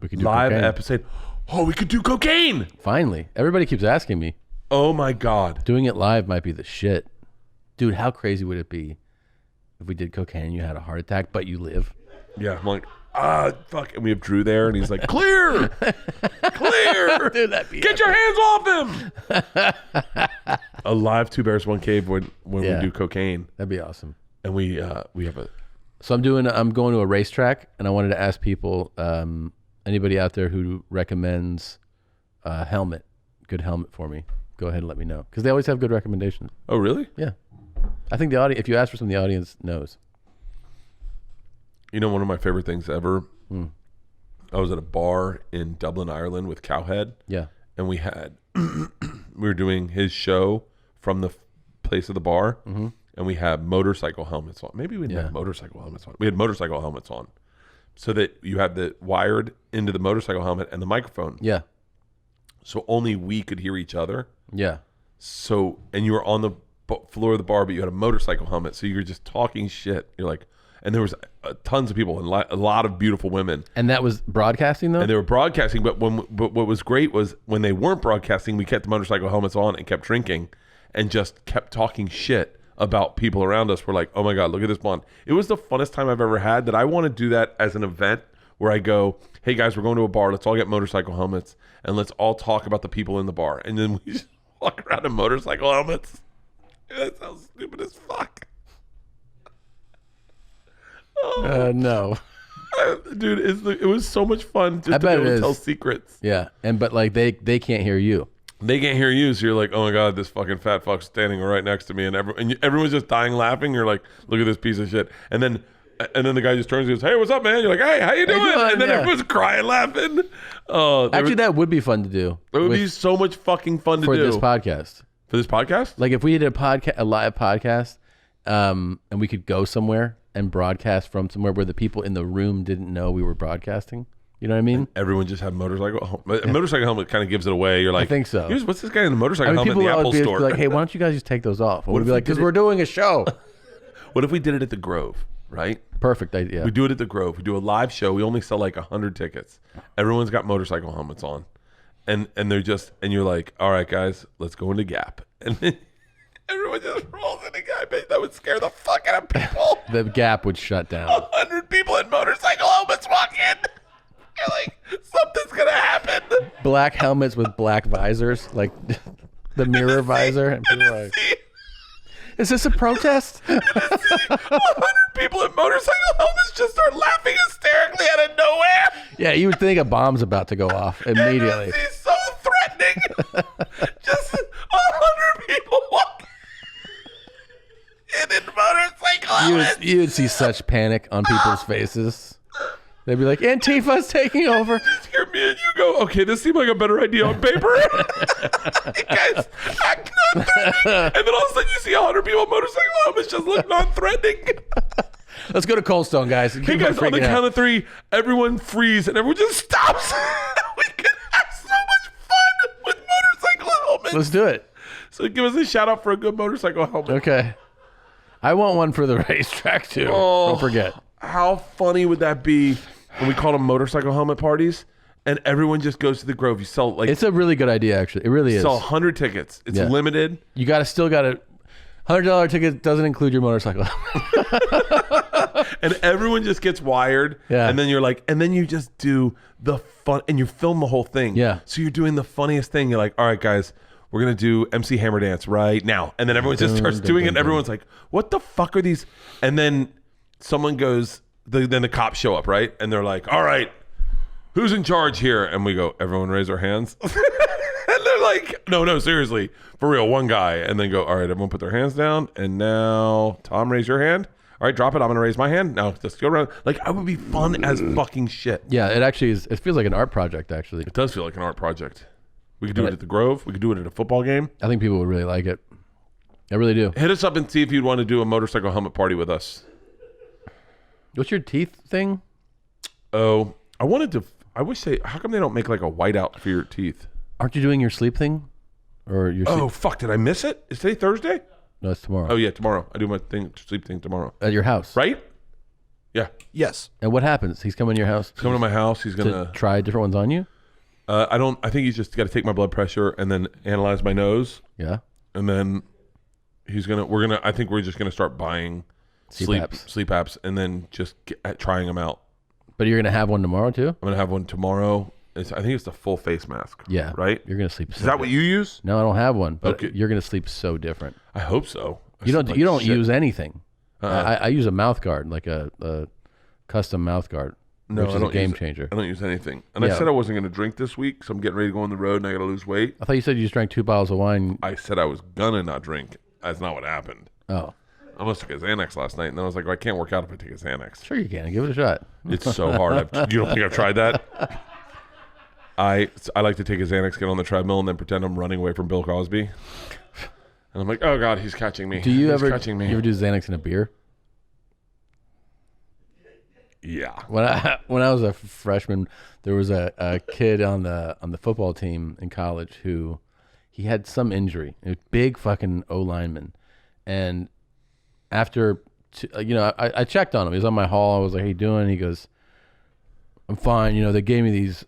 We could do Live cocaine. episode. Oh, we could do cocaine. Finally. Everybody keeps asking me. Oh my God. Doing it live might be the shit. Dude, how crazy would it be if we did cocaine and you had a heart attack, but you live? Yeah, I'm like, fuck. And we have Drew there, and he's like, clear. Clear. Dude, that'd be Get your hands off him. A live Two Bears, One Cave when Yeah. we do cocaine. That'd be awesome. And we have a... So I'm going to a racetrack, and I wanted to ask people, anybody out there who recommends a helmet, good helmet for me, go ahead and let me know. Because they always have good recommendations. Oh, really? Yeah. I think the audience, if you ask for some, the audience knows. You know, one of my favorite things ever, I was at a bar in Dublin, Ireland with Cowhead. Yeah. And we were doing his show from the place of the bar. Mm-hmm. And we had motorcycle helmets on. Maybe we didn't have motorcycle helmets on. We had motorcycle helmets on. So that you had the wired into the motorcycle helmet and the microphone. Yeah. So only we could hear each other. Yeah. So, and you were on the floor of the bar, but you had a motorcycle helmet. So you were just talking shit. You're like, and there was tons of people and a lot of beautiful women. And that was broadcasting, though? And they were broadcasting. But what was great was when they weren't broadcasting, we kept the motorcycle helmets on and kept drinking and just kept talking shit about people around us. We're like, oh my God, look at this blonde. It was the funnest time I've ever had. That I want to do that as an event where I go, hey guys, we're going to a bar. Let's all get motorcycle helmets and let's all talk about the people in the bar. And then we just walk around in motorcycle helmets. That sounds stupid as fuck. No. Dude, it was so much fun just I to bet be able it to is. tell secrets. Yeah. But like they can't hear you. They can't hear you, so you're like, oh my God, this fucking fat fuck's standing right next to me, and everyone's just dying laughing. You're like, look at this piece of shit. And then the guy just turns and goes, hey, what's up, man? You're like, hey, how you doing? And then everyone's crying, laughing. Actually, that would be fun to do. It would be so much fucking fun to do. For this podcast. For this podcast? Like if we did a live podcast, and we could go somewhere and broadcast from somewhere where the people in the room didn't know we were broadcasting. You know what I mean? Everyone just had motorcycle. A motorcycle helmet kind of gives it away. You're like, I think so. What's this guy in the motorcycle helmet in people the would Apple be store? like, hey, why don't you guys just take those off? And What we'd if be we like, because did it- we're doing a show. What if we did it at the Grove, right? Perfect idea. We do it at the Grove. We do a live show. We only sell like 100 tickets. Everyone's got motorcycle helmets on. And they're just, and you're like, all right, guys, let's go into Gap. And then everyone just rolls into Gap. That would scare the fuck out of people. The Gap would shut down. 100 people in motorcycle helmets walk in. You're like, something's going to happen. Black helmets with black visors, like the mirror visor. And people are like, is this a protest? 100 people in motorcycle helmets just start laughing hysterically out of nowhere. Yeah, you would think a bomb's about to go off immediately. He's so threatening. Just 100 people walking in motorcycle helmets. You would see such panic on people's faces. They'd be like, Antifa's taking over. Just hear me and you go, okay, this seemed like a better idea on paper. You guys act non-threatening. And then all of a sudden you see 100 people in motorcycle helmets just look non-threatening. Let's go to Cold Stone, guys. Hey guys, on the count of 3, everyone freeze and everyone just stops. We can have so much fun with motorcycle helmets. Let's do it. So give us a shout out for a good motorcycle helmet. Okay. I want one for the racetrack too. Oh. Don't forget. How funny would that be when we call them motorcycle helmet parties and everyone just goes to the Grove? You sell like It's a really good idea, actually. It really is. sell 100 tickets. It's Yeah. limited. You still got a $100 ticket doesn't include your motorcycle. And everyone just gets wired. Yeah. And then you're like, and then you just do the fun and you film the whole thing. Yeah. So you're doing the funniest thing. You're like, all right, guys, we're going to do MC Hammer Dance right now. And then everyone just starts doing it. And everyone's like, what the fuck are these? And then someone goes, then the cops show up, right? And they're like, all right, who's in charge here? And we go, everyone raise our hands. And they're like, no, seriously, for real, one guy. And then go, all right, everyone put their hands down. And now, Tom, raise your hand. All right, drop it. I'm going to raise my hand. Now, just go around. Like, I would be fun as fucking shit. Yeah, it actually is. It feels like an art project, actually. It does feel like an art project. We could do it at the Grove. We could do it at a football game. I think people would really like it. I really do. Hit us up and see if you'd want to do a motorcycle helmet party with us. What's your teeth thing? Oh, I wish how come they don't make like a whiteout for your teeth? Aren't you doing your sleep thing? Or your Oh, fuck. Did I miss it? Is today Thursday? No, it's tomorrow. Oh, yeah, tomorrow. I do my sleep thing tomorrow. At your house. Right? Yeah. Yes. And what happens? He's coming to your house He's coming to my house. He's going to try different ones on you? I think he's just got to take my blood pressure and then analyze my nose. Yeah. And then I think we're just going to start buying sleep apps and then just trying them out. But you're going to have one tomorrow too? I'm going to have one tomorrow. I think it's the full face mask. Yeah. Right? You're going to sleep. Is that what you use? No, I don't have one. But Okay. you're going to sleep so different. I hope so. You don't use anything. Uh-uh. I use a mouth guard, like a custom mouth guard, No, which I is don't a game use, changer. I don't use anything. And Yeah. I said I wasn't going to drink this week, so I'm getting ready to go on the road and I got to lose weight. I thought you said you just drank 2 bottles of wine. I said I was going to not drink. That's not what happened. Oh, I almost took a Xanax last night, and then I was like, well, I can't work out if I take a Xanax. sure you can. Give it a shot. It's so hard. You don't think I've tried that? I like to take a Xanax, get on the treadmill, and then pretend I'm running away from Bill Cosby. And I'm like, oh, God, he's catching me. Do you He's ever catching me. you ever do Xanax in a beer? Yeah. When I was a freshman, there was a kid on the football team in college who he had some injury. A big fucking O lineman, and after I checked on him. He was on my hall. I was like, "How you doing?" He goes, "I'm fine." They gave me these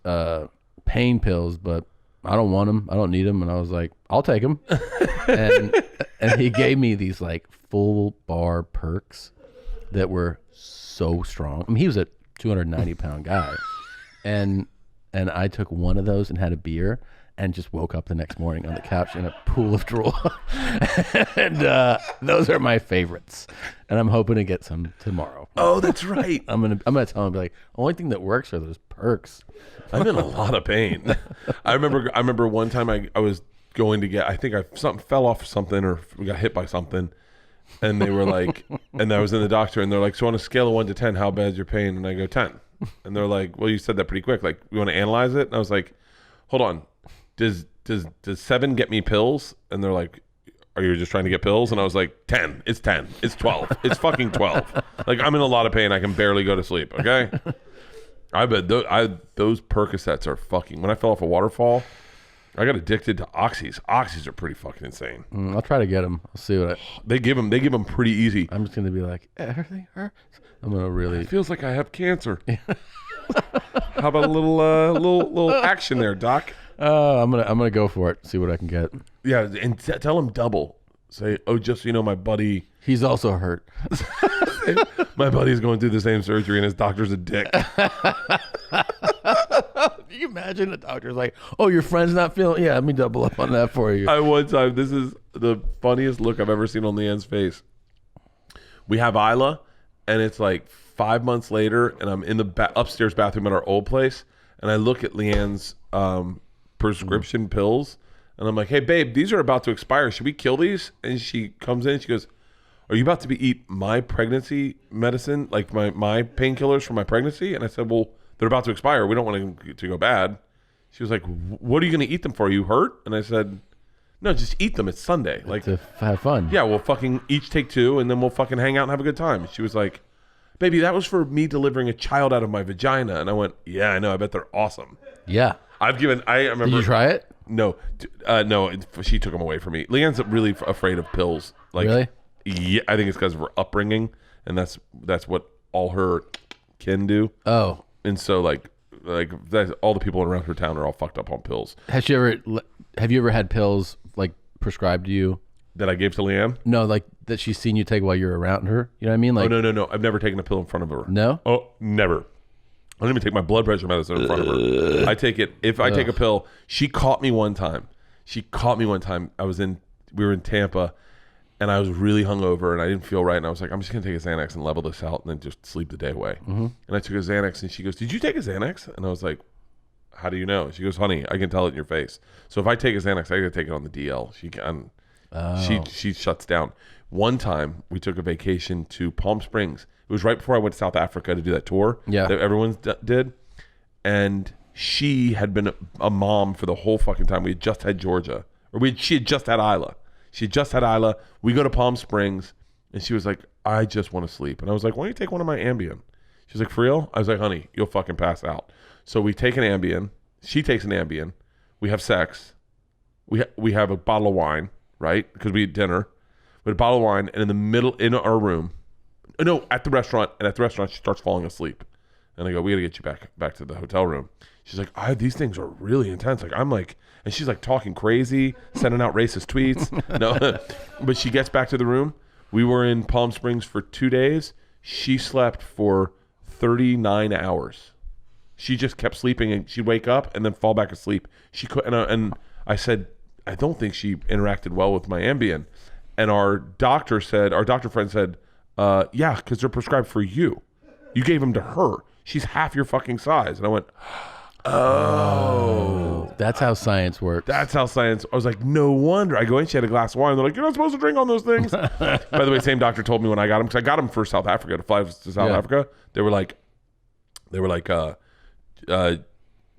pain pills, but I don't want them. I don't need them. And I was like, "I'll take them." and he gave me these like full bar perks that were so strong. I mean, he was a 290-pound guy, and I took one of those and had a beer, and just woke up the next morning on the couch in a pool of drool. And those are my favorites, and I'm hoping to get some tomorrow. Oh, that's right. I'm gonna tell him, be like, only thing that works are those perks. I'm in a lot of pain. I remember one time I was going to get, I think something fell off something or we got hit by something. And they were like, and I was in the doctor and they're like, so on a scale of 1 to 10, how bad is your pain? And I go 10. And they're like, well, you said that pretty quick. Like, you want to analyze it? And I was like, hold on. Does 7 get me pills? And they're like, are you just trying to get pills? And I was like, 10. It's 10. It's 12. It's fucking 12. Like, I'm in a lot of pain. I can barely go to sleep. Okay. I bet those Percocets are fucking, when I fell off a waterfall, I got addicted to oxys. Oxys are pretty fucking insane. I'll try to get them. I'll see what They give them pretty easy. I'm just gonna be like, everything hurts. I'm gonna really. It feels like I have cancer. How about a little action there, Doc? I'm gonna go for it. See what I can get. Yeah, and tell him double. Say, oh, just so you know, my buddy. He's also hurt. My buddy's going through the same surgery, and his doctor's a dick. Can you imagine the doctor's like, oh, your friend's not feeling? Yeah, let me double up on that for you. One time, this is the funniest look I've ever seen on Leanne's face. We have Isla, and it's like 5 months later, and I'm in the upstairs bathroom at our old place, and I look at Leanne's prescription pills, and I'm like, hey, babe, these are about to expire. Should we kill these? And she comes in, and she goes, are you about to eat my pregnancy medicine, like my painkillers for my pregnancy? And I said, well, they're about to expire. We don't want them to go bad. She was like, what are you going to eat them for? Are you hurt? And I said, no, just eat them. It's Sunday. Like, to have fun. Yeah, we'll fucking each take 2, and then we'll fucking hang out and have a good time. And she was like, baby, that was for me delivering a child out of my vagina. And I went, yeah, I know. I bet they're awesome. Yeah. I remember. Did you try it? No. No, she took them away from me. Leanne's really afraid of pills. Like, really? Yeah, I think it's because of her upbringing, and that's what all her kin do. Oh. And so like all the people around her town are all fucked up on pills. Have you ever had pills like prescribed to you that I gave to Leanne? No, like that she's seen you take while you're around her. You know what I mean? Like, oh no, I've never taken a pill in front of her. No? Oh, never. I don't even take my blood pressure medicine in front of her. I take it if I take a pill. She caught me one time. We were in Tampa, and I was really hungover, and I didn't feel right, and I was like, I'm just gonna take a Xanax and level this out, and then just sleep the day away. Mm-hmm. And I took a Xanax, and she goes, "Did you take a Xanax?" And I was like, "How do you know?" She goes, "Honey, I can tell it in your face. So if I take a Xanax, I gotta take it on the DL." She shuts down. One time, we took a vacation to Palm Springs. It was right before I went to South Africa to do that tour that everyone did, and she had been a mom for the whole fucking time. We had just had Georgia, she had just had Isla. She just had Isla. We go to Palm Springs, and she was like, I just want to sleep. And I was like, why don't you take one of my Ambien? She's like, for real? I was like, honey, you'll fucking pass out. So we take an Ambien. She takes an Ambien. We have sex. We have a bottle of wine, right? Because we eat dinner. We had a bottle of wine, and in our room, at the restaurant, she starts falling asleep. And I go, we got to get you back to the hotel room. She's like, these things are really intense. Like, I'm like, and she's like talking crazy, sending out racist tweets. No, but she gets back to the room. We were in Palm Springs for 2 days. She slept for 39 hours. She just kept sleeping, and she'd wake up and then fall back asleep. She could, and I said, I don't think she interacted well with my Ambien. And our doctor friend said, yeah, because they're prescribed for you. You gave them to her. She's half your fucking size. And I went, oh. That's how science works. I was like, no wonder. I go in, she had a glass of wine. They're like, you're not supposed to drink on those things. By the way, same doctor told me when I got them, because I got them for South Africa, to fly to South Africa. They were like,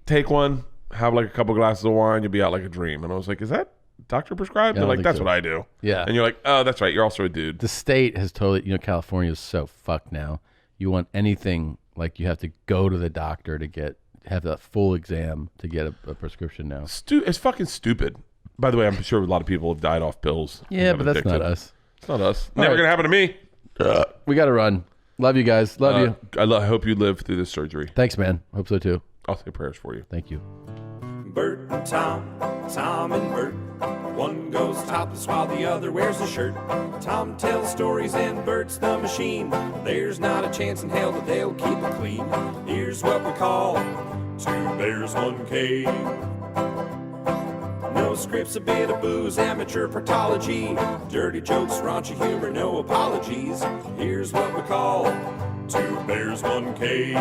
take one, have like a couple glasses of wine, you'll be out like a dream. And I was like, is that doctor prescribed? They're like, that's what I do. Yeah. And you're like, oh, that's right. You're also a dude. The state has totally, California is so fucked now. You want anything, like you have to go to the doctor to have a full exam to get a prescription now. It's fucking stupid. By the way, I'm sure a lot of people have died off pills. Yeah, but that's not us. It's not us. Never gonna happen to me. We got to run. Love you guys. Love you. I hope you live through this surgery. Thanks, man. Hope so too. I'll say prayers for you. Thank you. Bert and Tom, Tom and Bert. One goes topless while the other wears a shirt. Tom tells stories and Bert's the machine. There's not a chance in hell that they'll keep it clean. Here's what we call 2 Bears, 1 Cave. No scripts, a bit of booze, amateur partology. Dirty jokes, raunchy humor, no apologies. Here's what we call 2 Bears, 1 Cave.